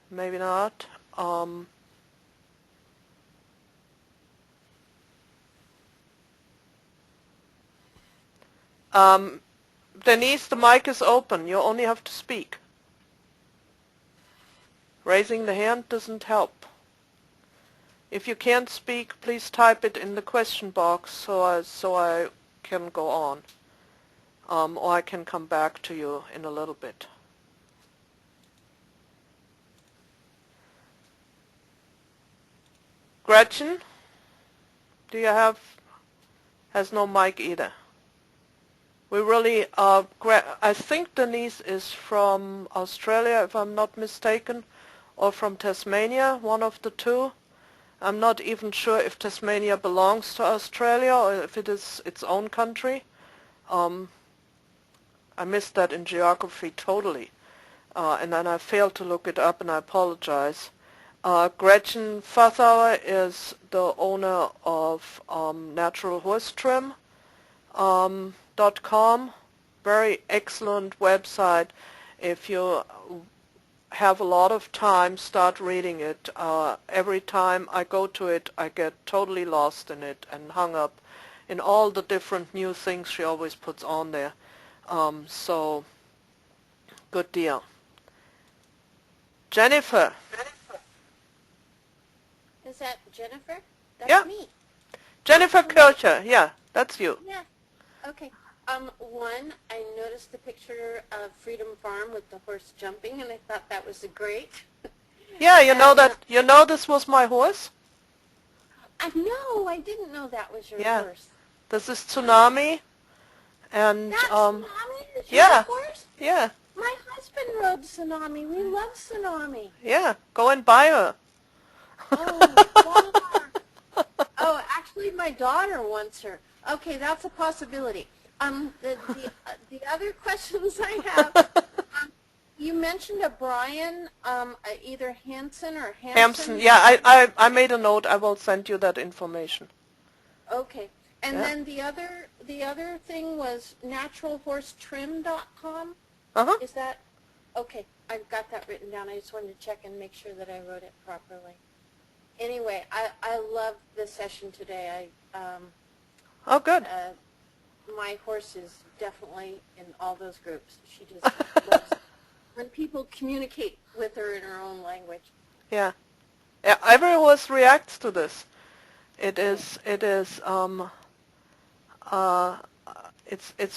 Maybe not. Denise, the mic is open. You only have to speak. Raising the hand doesn't help. If you can't speak, please type it in the question box so I can go on. Or I can come back to you in a little bit. Gretchen, do you has no mic either. We really, I think Denise is from Australia, if I'm not mistaken, or from Tasmania, one of the two. I'm not even sure if Tasmania belongs to Australia or if it is its own country. I missed that in geography totally, and then I failed to look it up, and I apologize. Gretchen Fathauer is the owner of naturalhorsetrim.com. Very excellent website. If you have a lot of time, start reading it. Every time I go to it, I get totally lost in it and hung up in all the different new things she always puts on there. So, good deal. Jennifer. Is that Jennifer? That's Yeah. me. Jennifer Kircher, yeah, that's you. Yeah. Okay. One, I noticed the picture of Freedom Farm with the horse jumping, and I thought that was great. Yeah, you know this was my horse? No, I didn't know that was your Yeah. horse. This is Tsunami, and That's Tsunami? Is yeah. your horse? yeah, My husband rode Tsunami. We love Tsunami. yeah. Go and buy her. Oh, wow. Oh, actually, my daughter wants her. Okay, that's a possibility. The other questions I have, you mentioned a Brian, either Hanson or Hampson. Hampson. Yeah, I made a note. I will send you that information. Okay, and Yeah. then the other thing was naturalhorsetrim.com. Uh-huh. Is that okay? I've got that written down. I just wanted to check and make sure that I wrote it properly. Anyway, I love the session today. Oh, good. My horse is definitely in all those groups. She just loves when people communicate with her in her own language. Yeah. Yeah, every horse reacts to this. It's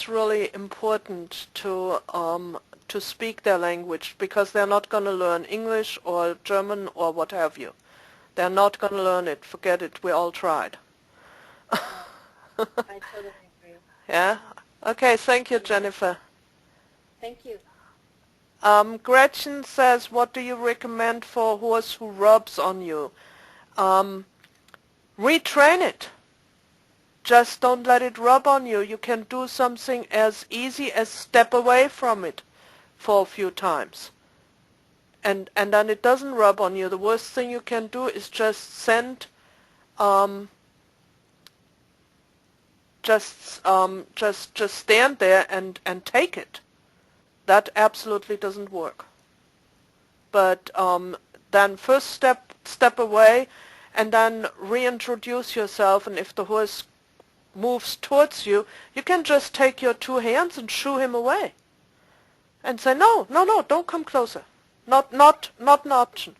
really important to speak their language, because they're not going to learn English or German or what have you. They're not going to learn it. Forget it. We all tried. I totally agree. Yeah? Okay, thank you, Jennifer. Thank you. Gretchen says, what do you recommend for a horse who rubs on you? Retrain it. Just don't let it rub on you. You can do something as easy as step away from it for a few times. And then it doesn't rub on you. The worst thing you can do is just stand there and take it. That absolutely doesn't work. But then first step away, and then reintroduce yourself, and if the horse moves towards you, you can just take your two hands and shoo him away. And say, no, don't come closer. Not an option.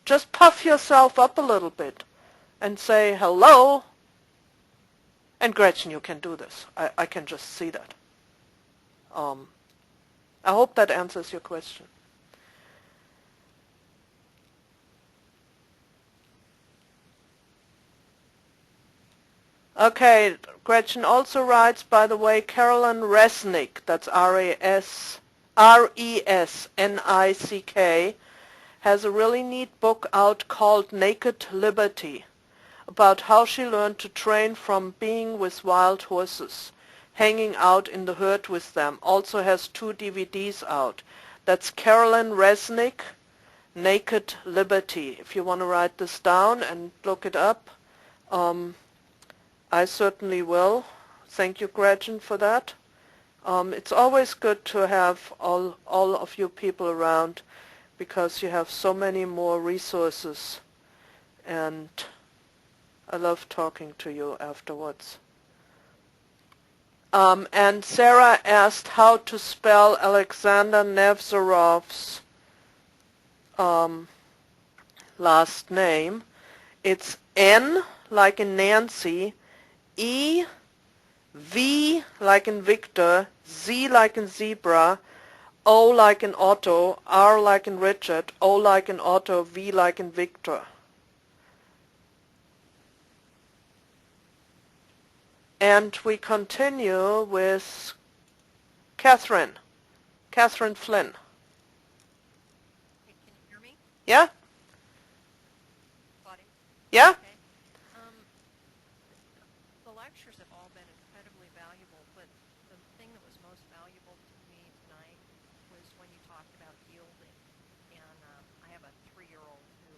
Just puff yourself up a little bit and say, hello. And Gretchen, you can do this. I can just see that. I hope that answers your question. Okay, Gretchen also writes, by the way, Carolyn Resnick, that's R-E-S-N-I-C-K, has a really neat book out called Naked Liberty, about how she learned to train from being with wild horses, hanging out in the herd with them. Also has 2 DVDs out. That's Carolyn Resnick, Naked Liberty. If you want to write this down and look it up, I certainly will. Thank you, Gretchen, for that. It's always good to have all of you people around, because you have so many more resources, and I love talking to you afterwards. And Sarah asked how to spell Alexander Nevezorov's last name. It's N like in Nancy, E, V like in Victor, Z like in zebra, O like in Otto, R like in Richard, O like in Otto, V like in Victor. And we continue with Catherine Flynn. Hey, can you hear me? Yeah? Claudia? Yeah? Okay. The lectures have all been incredibly valuable, but the thing that was most valuable to me tonight was when you talked about yielding. And I have a 3-year-old who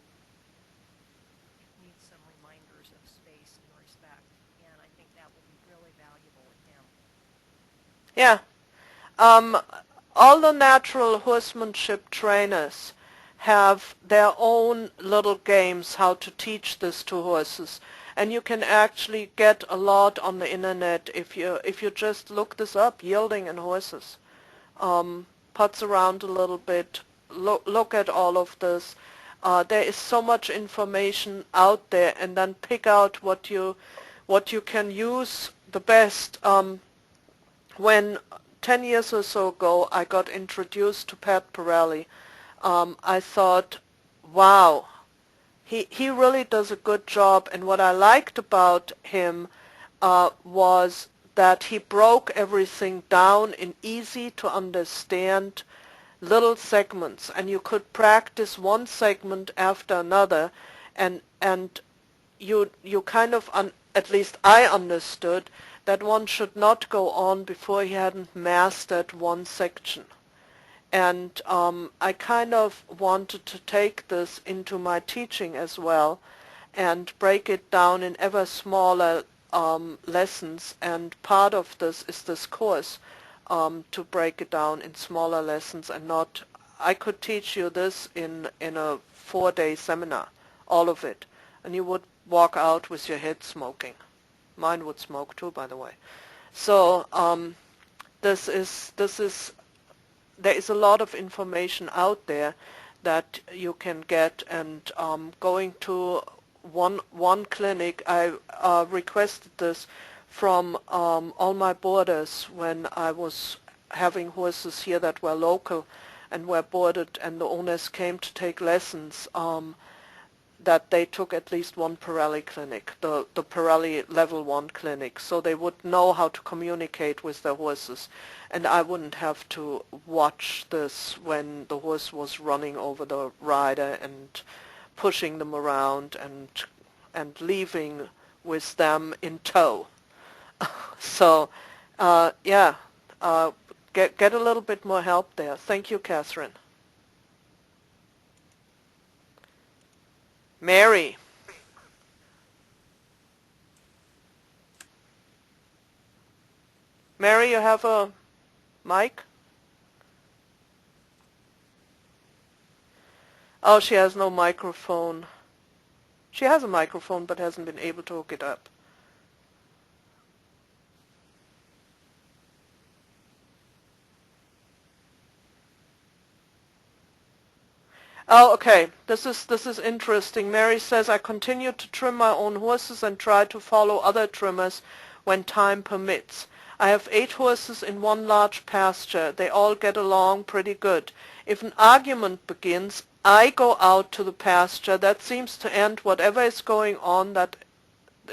needs some reminders of space and respect, and I think that will be really valuable with him. Yeah. All the natural horsemanship trainers have their own little games how to teach this to horses, and you can actually get a lot on the internet if you just look this up, yielding in horses. Putz around a little bit, look at all of this. There is so much information out there, and then pick out what you can use the best. When 10 years or so ago I got introduced to Pat Pirelli, I thought, wow, he really does a good job, and what I liked about him was that he broke everything down in easy to understand little segments, and you could practice one segment after another, and you kind of at least I understood that one should not go on before he hadn't mastered one section. And I kind of wanted to take this into my teaching as well and break it down in ever smaller lessons, and part of this is this course, to break it down in smaller lessons and not, I could teach you this in a 4-day seminar, all of it, and you would walk out with your head smoking. Mine would smoke too, by the way. So this is there is a lot of information out there that you can get, and going to one clinic, I requested this from all my boarders when I was having horses here that were local and were boarded, and the owners came to take lessons, that they took at least one Pirelli clinic, the Pirelli level 1 clinic, so they would know how to communicate with their horses, and I wouldn't have to watch this when the horse was running over the rider and pushing them around and leaving with them in tow. So yeah, get a little bit more help there. Thank you, Catherine. Mary. Mary, you have a mic? Oh, she has no microphone. She has a microphone but hasn't been able to hook it up. Oh, okay. This is interesting. Mary says, I continue to trim my own horses and try to follow other trimmers when time permits. I have 8 horses in one large pasture. They all get along pretty good. If an argument begins, I go out to the pasture. That seems to end whatever is going on that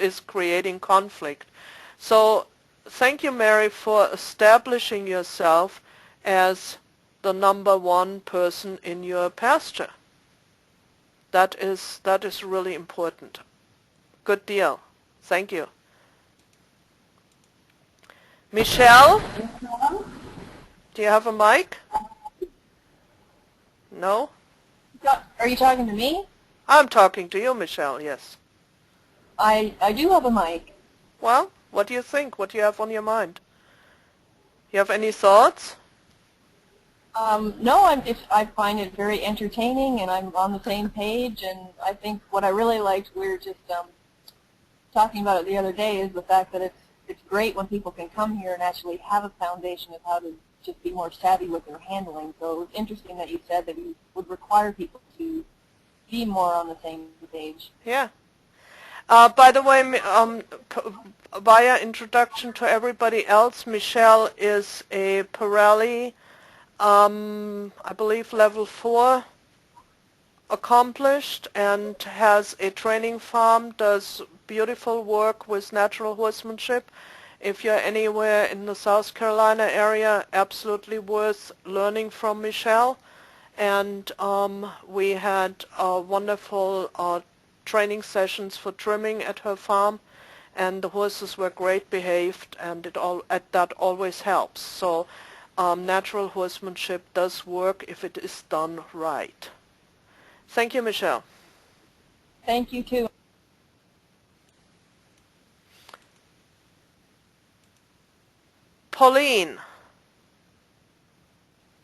is creating conflict. So thank you, Mary, for establishing yourself as the number 1 person in your pasture. That is really important. Good deal. Thank you. Michelle? Do you have a mic? No? Are you talking to me? I'm talking to you, Michelle, yes. I do have a mic. Well, what do you think? What do you have on your mind? You have any thoughts? No, I find it very entertaining, and I'm on the same page, and I think what I really liked, we were just talking about it the other day, is the fact that it's great when people can come here and actually have a foundation of how to just be more savvy with their handling. So it was interesting that you said that you would require people to be more on the same page. Yeah. By the way, via introduction to everybody else, Michelle is a Pirelli, I believe level 4 accomplished, and has a training farm, does beautiful work with natural horsemanship. If you're anywhere in the South Carolina area, absolutely worth learning from Michelle. And we had wonderful training sessions for trimming at her farm, and the horses were great behaved, and that always helps. So natural horsemanship does work if it is done right. Thank you, Michelle. Thank you, too. Pauline.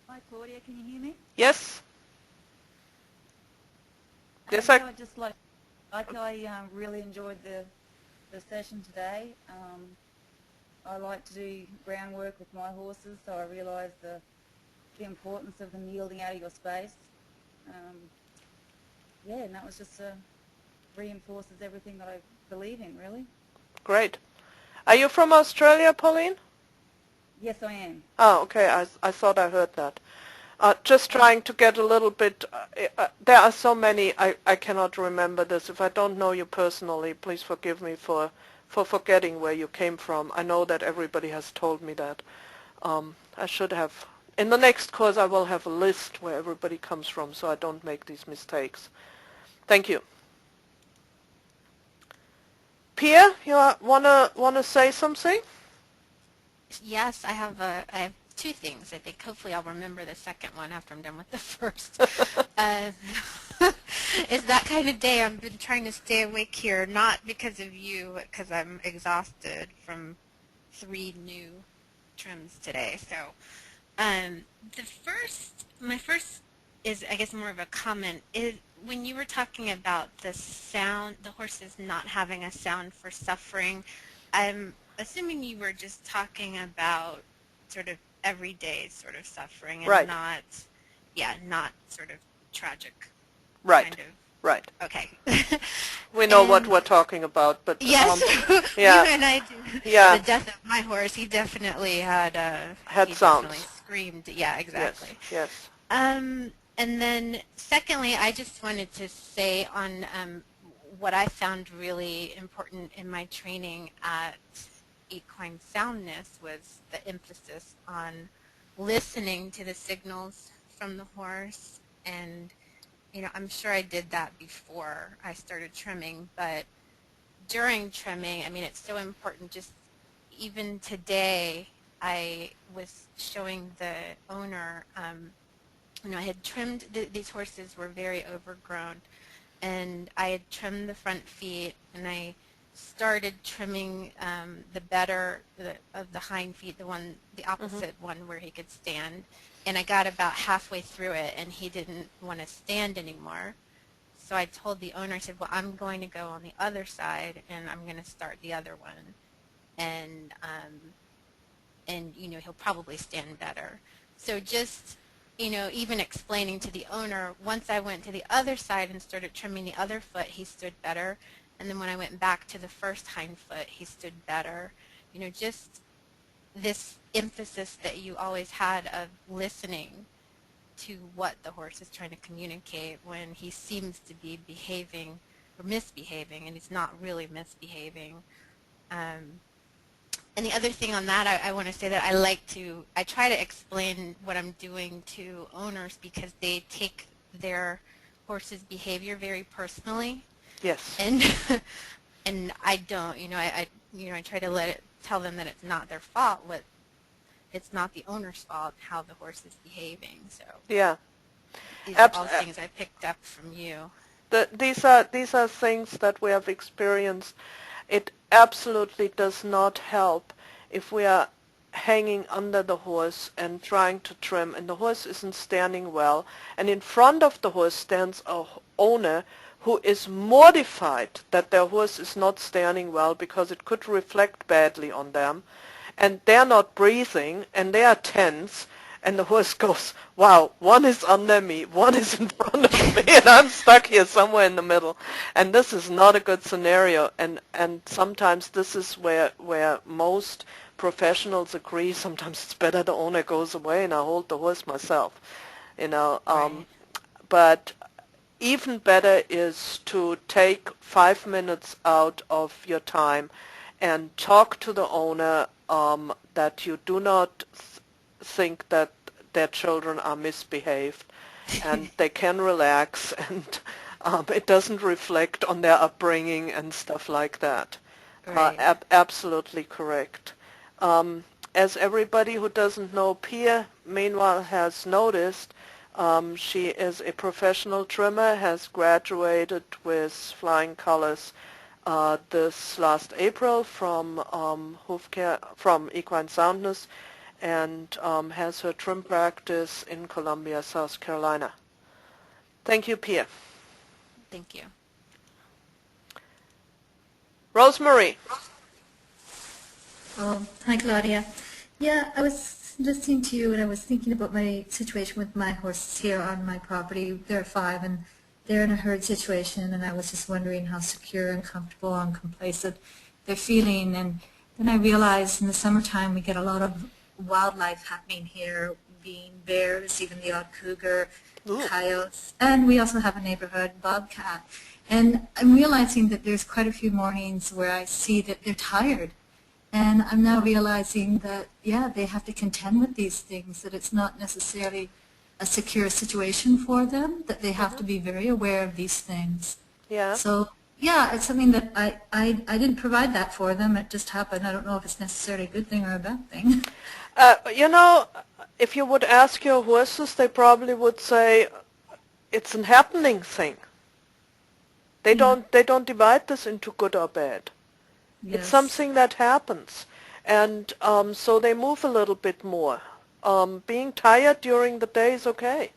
Hi, Claudia. Can you hear me? Yes? Yes, I just like I really enjoyed the session today. I like to do groundwork with my horses, so I realised the importance of them yielding out of your space. Yeah, and that was just reinforces everything that I believe in, really. Great. Are you from Australia, Pauline? Yes, I am. Oh, okay. I thought I heard that. Just trying to get a little bit, there are so many, I cannot remember this. If I don't know you personally, please forgive me for forgetting where you came from. I know that everybody has told me that. I should have, in the next course I will have a list where everybody comes from so I don't make these mistakes. Thank you. Pia, you wanna say something? Yes, I have two things. I think hopefully I'll remember the second one after I'm done with the first. It's that kind of day. I've been trying to stay awake here, not because of you, because I'm exhausted from 3 new trims today. So, my first is, I guess, more of a comment. Is when you were talking about the sound, the horses not having a sound for suffering, I'm assuming you were just talking about sort of everyday sort of suffering and right. not sort of tragic. Right. Kind of. Right. Okay. We know what we're talking about, but yes, yeah. You and I do. Yeah. The death of my horse, he definitely had sounds. Definitely screamed. Yeah, exactly. Yes. And then secondly, I just wanted to say on what I found really important in my training at Equine Soundness was the emphasis on listening to the signals from the horse. And I'm sure I did that before I started trimming, but during trimming, I mean, it's so important. Just even today, I was showing the owner, I had trimmed, these horses were very overgrown, and I had trimmed the front feet, and I started trimming the better of the hind feet, the opposite one where he could stand. And I got about halfway through it, and he didn't want to stand anymore. So I told the owner, I said, well, I'm going to go on the other side, and I'm going to start the other one. And he'll probably stand better. So just, even explaining to the owner, once I went to the other side and started trimming the other foot, he stood better. And then when I went back to the first hind foot, he stood better. Just this emphasis that you always had of listening to what the horse is trying to communicate when he seems to be behaving or misbehaving, and he's not really misbehaving. And the other thing on that, I want to say that I try to explain what I'm doing to owners because they take their horse's behavior very personally. Yes. And I don't, I try to tell them that it's not their fault. It's not the owner's fault how the horse is behaving. So yeah, these are all things I picked up from you. These are things that we have experienced. It absolutely does not help if we are hanging under the horse and trying to trim, and the horse isn't standing well, and in front of the horse stands a owner who is mortified that their horse is not standing well because it could reflect badly on them, and they're not breathing, and they are tense, and the horse goes, wow, one is under me, one is in front of me, and I'm stuck here somewhere in the middle. And this is not a good scenario, and sometimes this is where most professionals agree. Sometimes it's better the owner goes away and I hold the horse myself, Right. But even better is to take 5 minutes out of your time and talk to the owner that you do not think that their children are misbehaved and they can relax, and it doesn't reflect on their upbringing and stuff like that. Right. Absolutely correct. As everybody who doesn't know Pia, meanwhile, has noticed, she is a professional trimmer, has graduated with flying colors this last April from from Equine Soundness, and has her trim practice in Columbia, South Carolina. Thank you, Pia. Thank you. Rosemary. Hi, Claudia. Yeah, I was listening to you and I was thinking about my situation with my horses here on my property. There are 5 and they're in a herd situation, and I was just wondering how secure and comfortable and complacent they're feeling. And then I realized in the summertime we get a lot of wildlife happening here being bears, even the odd cougar, Ooh. coyotes, and we also have a neighborhood bobcat. And I'm realizing that there's quite a few mornings where I see that they're tired. And I'm now realizing that, yeah, they have to contend with these things, that it's not necessarily a secure situation for them, that they have to be very aware of these things. Yeah. So, yeah, it's something that I didn't provide that for them. It just happened. I don't know if it's necessarily a good thing or a bad thing. You know, if you would ask your horses, they probably would say it's an happening thing. They don't divide this into good or bad. Yes. It's something that happens, and so they move a little bit more. Being tired during the day is okay.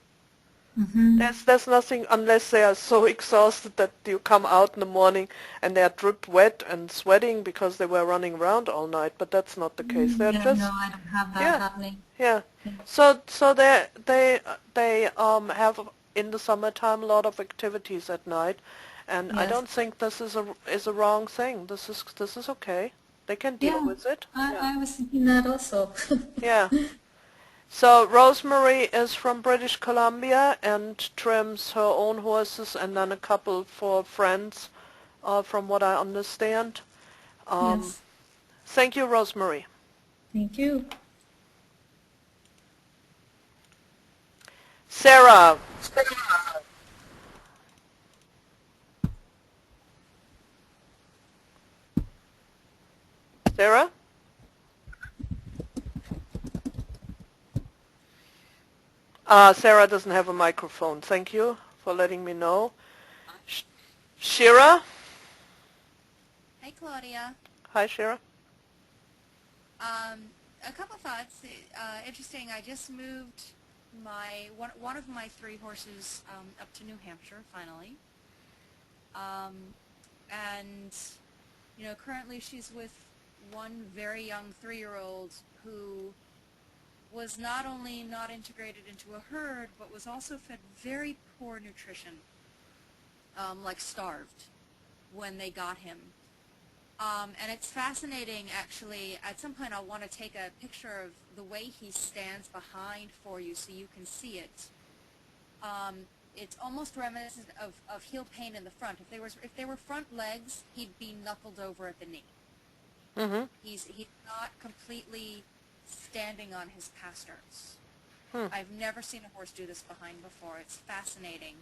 Mm-hmm. There's nothing, unless they are so exhausted that you come out in the morning and they are drip wet and sweating because they were running around all night. But that's not the case. They're Yeah, just no, I don't have that happening. yeah. So they have in the summertime a lot of activities at night, and I Yes. don't think this is a wrong thing. This is okay. They can deal with it. I was thinking that also. Yeah. So Rosemary is from British Columbia and trims her own horses and then a couple for friends, from what I understand. Yes. Thank you, Rosemary. Thank you. Sarah. Sarah? Sarah doesn't have a microphone. Thank you for letting me know. Shira? Hi, Claudia. Hi, Shira. A couple thoughts. Interesting. I just moved my one of my 3 horses up to New Hampshire finally, and you know, currently she's with one very young 3-year-old who was not only not integrated into a herd, but was also fed very poor nutrition, like starved, when they got him. And it's fascinating, actually. At some point I'll want to take a picture of the way he stands behind for you so you can see it. It's almost reminiscent of heel pain in the front. If they were front legs, he'd be knuckled over at the knee. Mm-hmm. He's not completely standing on his pasterns. I've never seen a horse do this behind before. It's fascinating.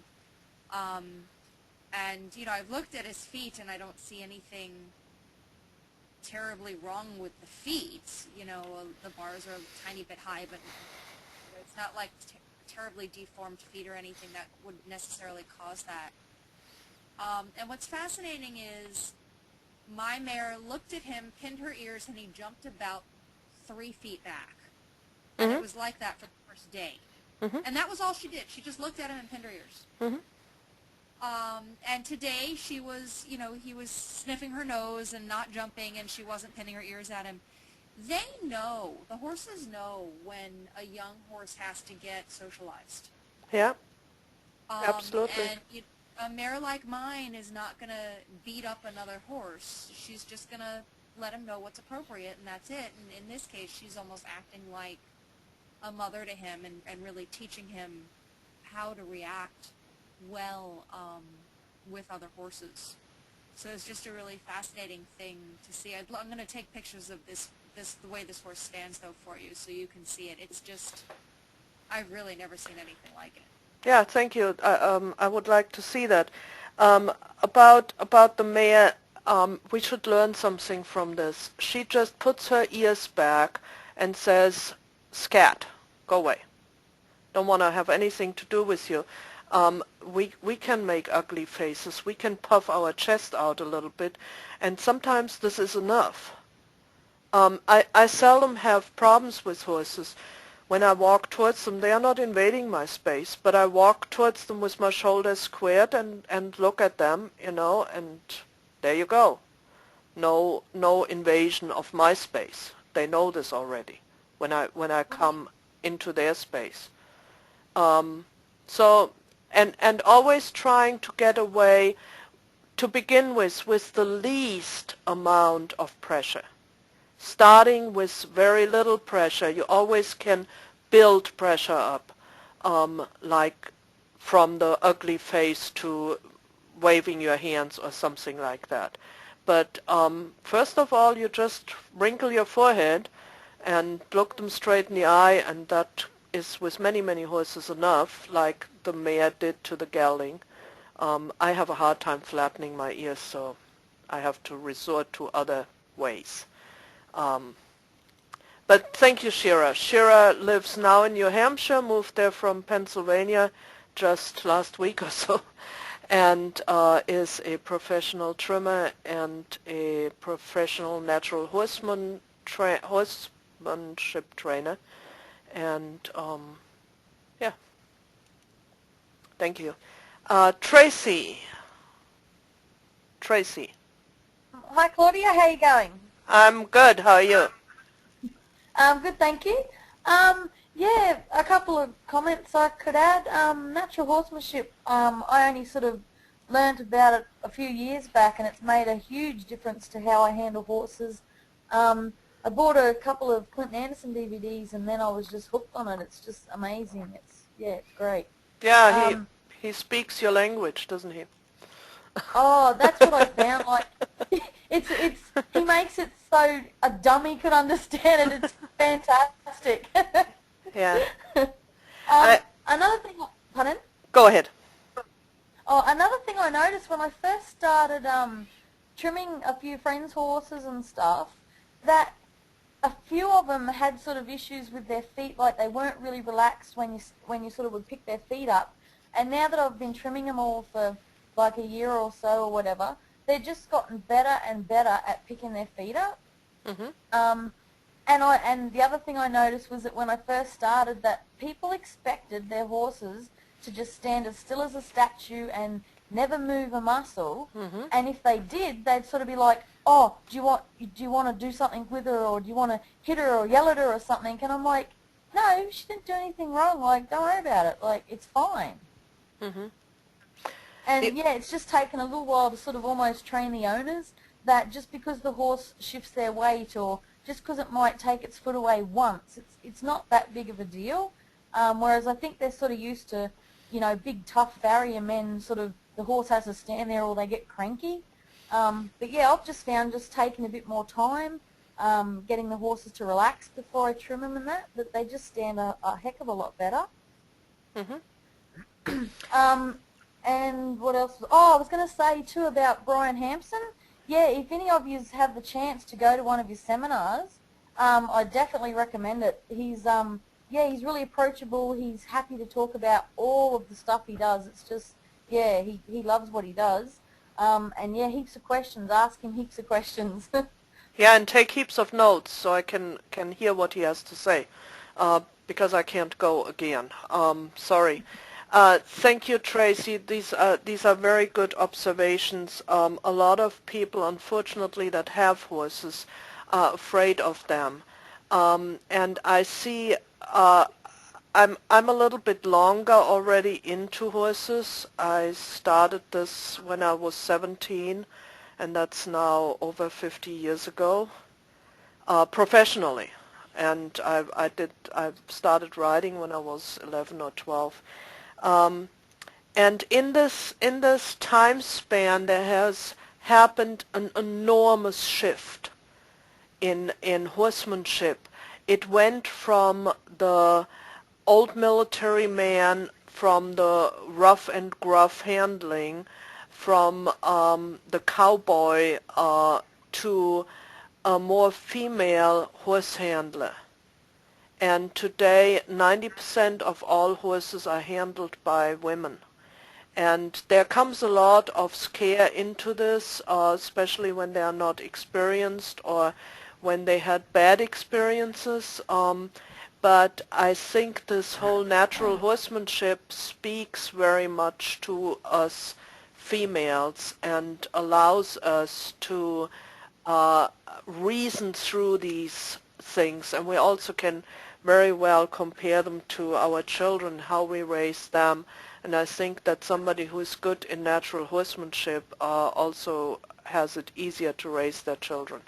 And, you know, I've looked at his feet and I don't see anything terribly wrong with the feet. You know, the bars are a tiny bit high, but it's not like terribly deformed feet or anything that would necessarily cause that. And what's fascinating is my mare looked at him, pinned her ears, and he jumped about 3 feet back. And it was like that for the first day. And that was all she did. She just looked at him and pinned her ears. And today she was, you know, he was sniffing her nose and not jumping, and she wasn't pinning her ears at him. They know, the horses know when a young horse has to get socialized. Yeah, absolutely. And a mare like mine is not going to beat up another horse. She's just going to let him know what's appropriate, and that's it. And in this case, she's almost acting like a mother to him and really teaching him how to react well with other horses. So it's just a really fascinating thing to see. I'm going to take pictures of the way this horse stands, though, for you, so you can see it. It's just, I've really never seen anything like it. Yeah, thank you. I would like to see that. About the mare, we should learn something from this. She just puts her ears back and says, "Scat, go away. Don't want to have anything to do with you." We can make ugly faces. We can puff our chest out a little bit, and sometimes this is enough. I seldom have problems with horses. When I walk towards them, they are not invading my space, but I walk towards them with my shoulders squared and look at them, you know, and there you go. No invasion of my space. They know this already when I come into their space. So and always trying to get away to begin with the least amount of pressure. Starting with very little pressure, you always can build pressure up, like from the ugly face to waving your hands or something like that. But first of all, you just wrinkle your forehead and look them straight in the eye, and that is with many, many horses enough, like the mare did to the gelding. I have a hard time flattening my ears, so I have to resort to other ways. But thank you, Shira. Shira lives now in New Hampshire, moved there from Pennsylvania just last week or so, and is a professional trimmer and a professional natural horsemanship trainer. And yeah, thank you. Tracy. Hi, Claudia. How are you going? I'm good. How are you? Good, thank you. Yeah, a couple of comments I could add. Natural horsemanship, I only sort of learned about it a few years back, and it's made a huge difference to how I handle horses. I bought a couple of Clinton Anderson DVDs, and then I was just hooked on it. It's just amazing. It's great. Yeah, he speaks your language, doesn't he? Oh, that's what I found. Like, he makes it so a dummy could understand it. It's fantastic. Yeah. Another thing, pardon? Go ahead. Oh, another thing I noticed when I first started trimming a few friends' horses and stuff, that a few of them had sort of issues with their feet, like they weren't really relaxed when you sort of would pick their feet up. And now that I've been trimming them all for like a year or so or whatever, they've just gotten better and better at picking their feet up. Mm-hmm. And the other thing I noticed was that when I first started, that people expected their horses to just stand as still as a statue and never move a muscle. Mm-hmm. And if they did, they'd sort of be like, "Oh, do you want to do something with her, or do you want to hit her or yell at her or something?" And I'm like, "No, she didn't do anything wrong. Like, don't worry about it. Like, it's fine." Mm-hmm. And yeah, it's just taken a little while to sort of almost train the owners that just because the horse shifts their weight, or just because it might take its foot away once, it's not that big of a deal. Whereas I think they're sort of used to, you know, big tough farrier men, sort of the horse has to stand there or they get cranky. But yeah, I've just found just taking a bit more time, getting the horses to relax before I trim them and that they just stand a heck of a lot better. Mm-hmm. And what else? Oh, I was going to say too about Brian Hampson. Yeah, if any of you have the chance to go to one of his seminars, I definitely recommend it. He's he's really approachable. He's happy to talk about all of the stuff he does. It's just, yeah, he loves what he does. And yeah, heaps of questions. Ask him heaps of questions. Yeah, and take heaps of notes so I can hear what he has to say, because I can't go again. Sorry. Thank you, Tracy. These are very good observations. A lot of people, unfortunately, that have horses are afraid of them. And I see I'm a little bit longer already into horses. I started this when I was 17, and that's now over 50 years ago, professionally. And I started riding when I was 11 or 12. And in this time span, there has happened an enormous shift in horsemanship. It went from the old military man, from the rough and gruff handling, from the cowboy to a more female horse handler. And today 90% of all horses are handled by women. And there comes a lot of scare into this, especially when they are not experienced or when they had bad experiences. But I think this whole natural horsemanship speaks very much to us females and allows us to reason through these things. And we also can very well compare them to our children, how we raise them. And I think that somebody who is good in natural horsemanship also has it easier to raise their children.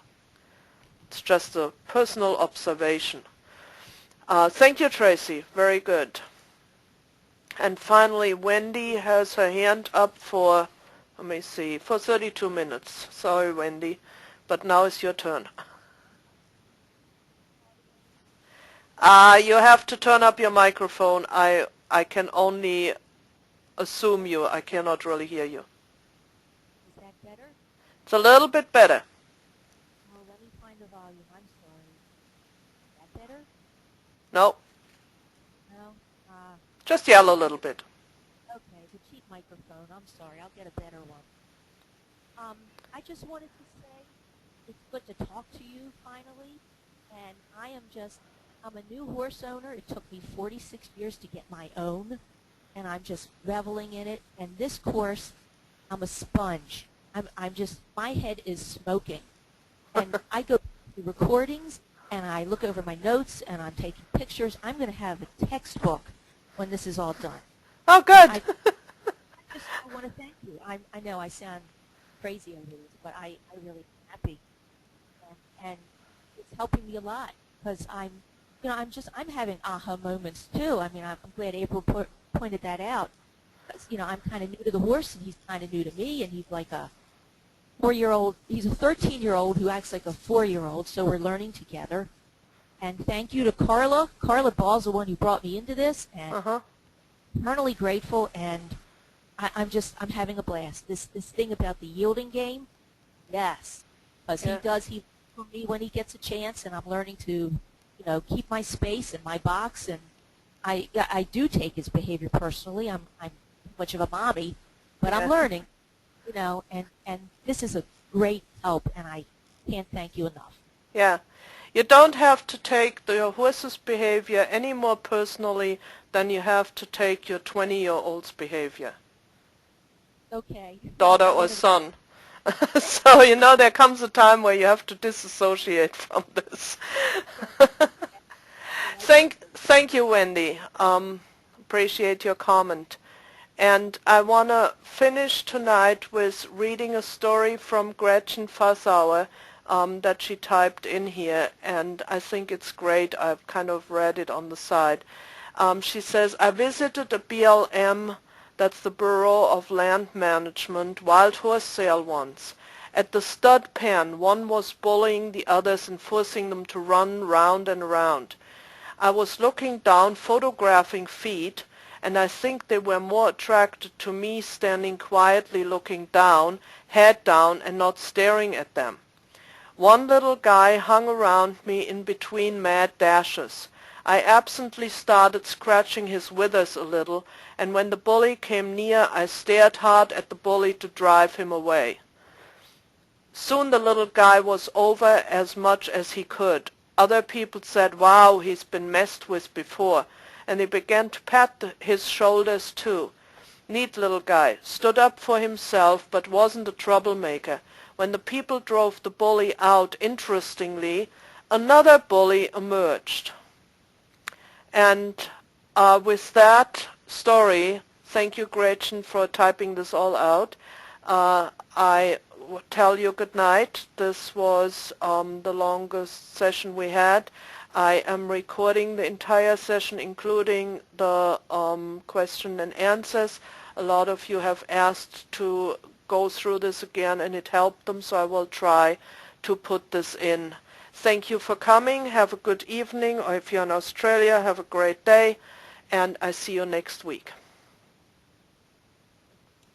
It's just a personal observation. Thank you, Tracy. Very good. And finally, Wendy has her hand up for, let me see, for 32 minutes. Sorry, Wendy, but now it's your turn. You have to turn up your microphone. I can only assume you. I cannot really hear you. Is that better? It's a little bit better. Oh, let me find the volume. I'm sorry. Is that better? No, No? just yell a little bit. Okay, the cheap microphone. I'm sorry. I'll get a better one. I just wanted to say it's good to talk to you finally. And I'm a new horse owner. It took me 46 years to get my own. And I'm just reveling in it. And this course, I'm a sponge. My head is smoking. And I go to recordings, and I look over my notes, and I'm taking pictures. I'm going to have a textbook when this is all done. Oh, good. I want to thank you. I know I sound crazy over this, but I really am happy. And it's helping me a lot because I'm having aha moments too. I mean, I'm glad April pointed that out. Because, I'm kind of new to the horse, and he's kind of new to me, and he's like a 4-year-old. He's a 13-year-old who acts like a 4-year-old, so we're learning together. And thank you to Carla. Carla Ball's the one who brought me into this, and eternally grateful. And I'm having a blast. This thing about the yielding game, yes, because he for me when he gets a chance, and I'm learning to, keep my space and my box. And I do take his behavior personally. I'm much of a mommy, but I'm learning, and this is a great help, and I can't thank you enough. Yeah. You don't have to take your horse's behavior any more personally than you have to take your 20-year-old's behavior. Okay. Daughter or son. So, there comes a time where you have to disassociate from this. Thank you, Wendy. Appreciate your comment. And I want to finish tonight with reading a story from Gretchen Fassauer that she typed in here, and I think it's great. I've kind of read it on the side. She says, I visited a BLM, that's the Bureau of Land Management, wild horse sale once. At the stud pen, one was bullying the others and forcing them to run round and round. I was looking down, photographing feet, and I think they were more attracted to me standing quietly looking down, head down, and not staring at them. One little guy hung around me in between mad dashes. I absently started scratching his withers a little, and when the bully came near, I stared hard at the bully to drive him away. Soon the little guy was over as much as he could. Other people said, wow, he's been messed with before, and they began to pat his shoulders too. Neat little guy, stood up for himself, but wasn't a troublemaker. When the people drove the bully out, interestingly, another bully emerged. And with that story, thank you, Gretchen, for typing this all out. I tell you good night. This was the longest session we had. I am recording the entire session, including the question and answers. A lot of you have asked to go through this again, and it helped them, so I will try to put this in. Thank you for coming. Have a good evening, or if you're in Australia, have a great day, and I see you next week.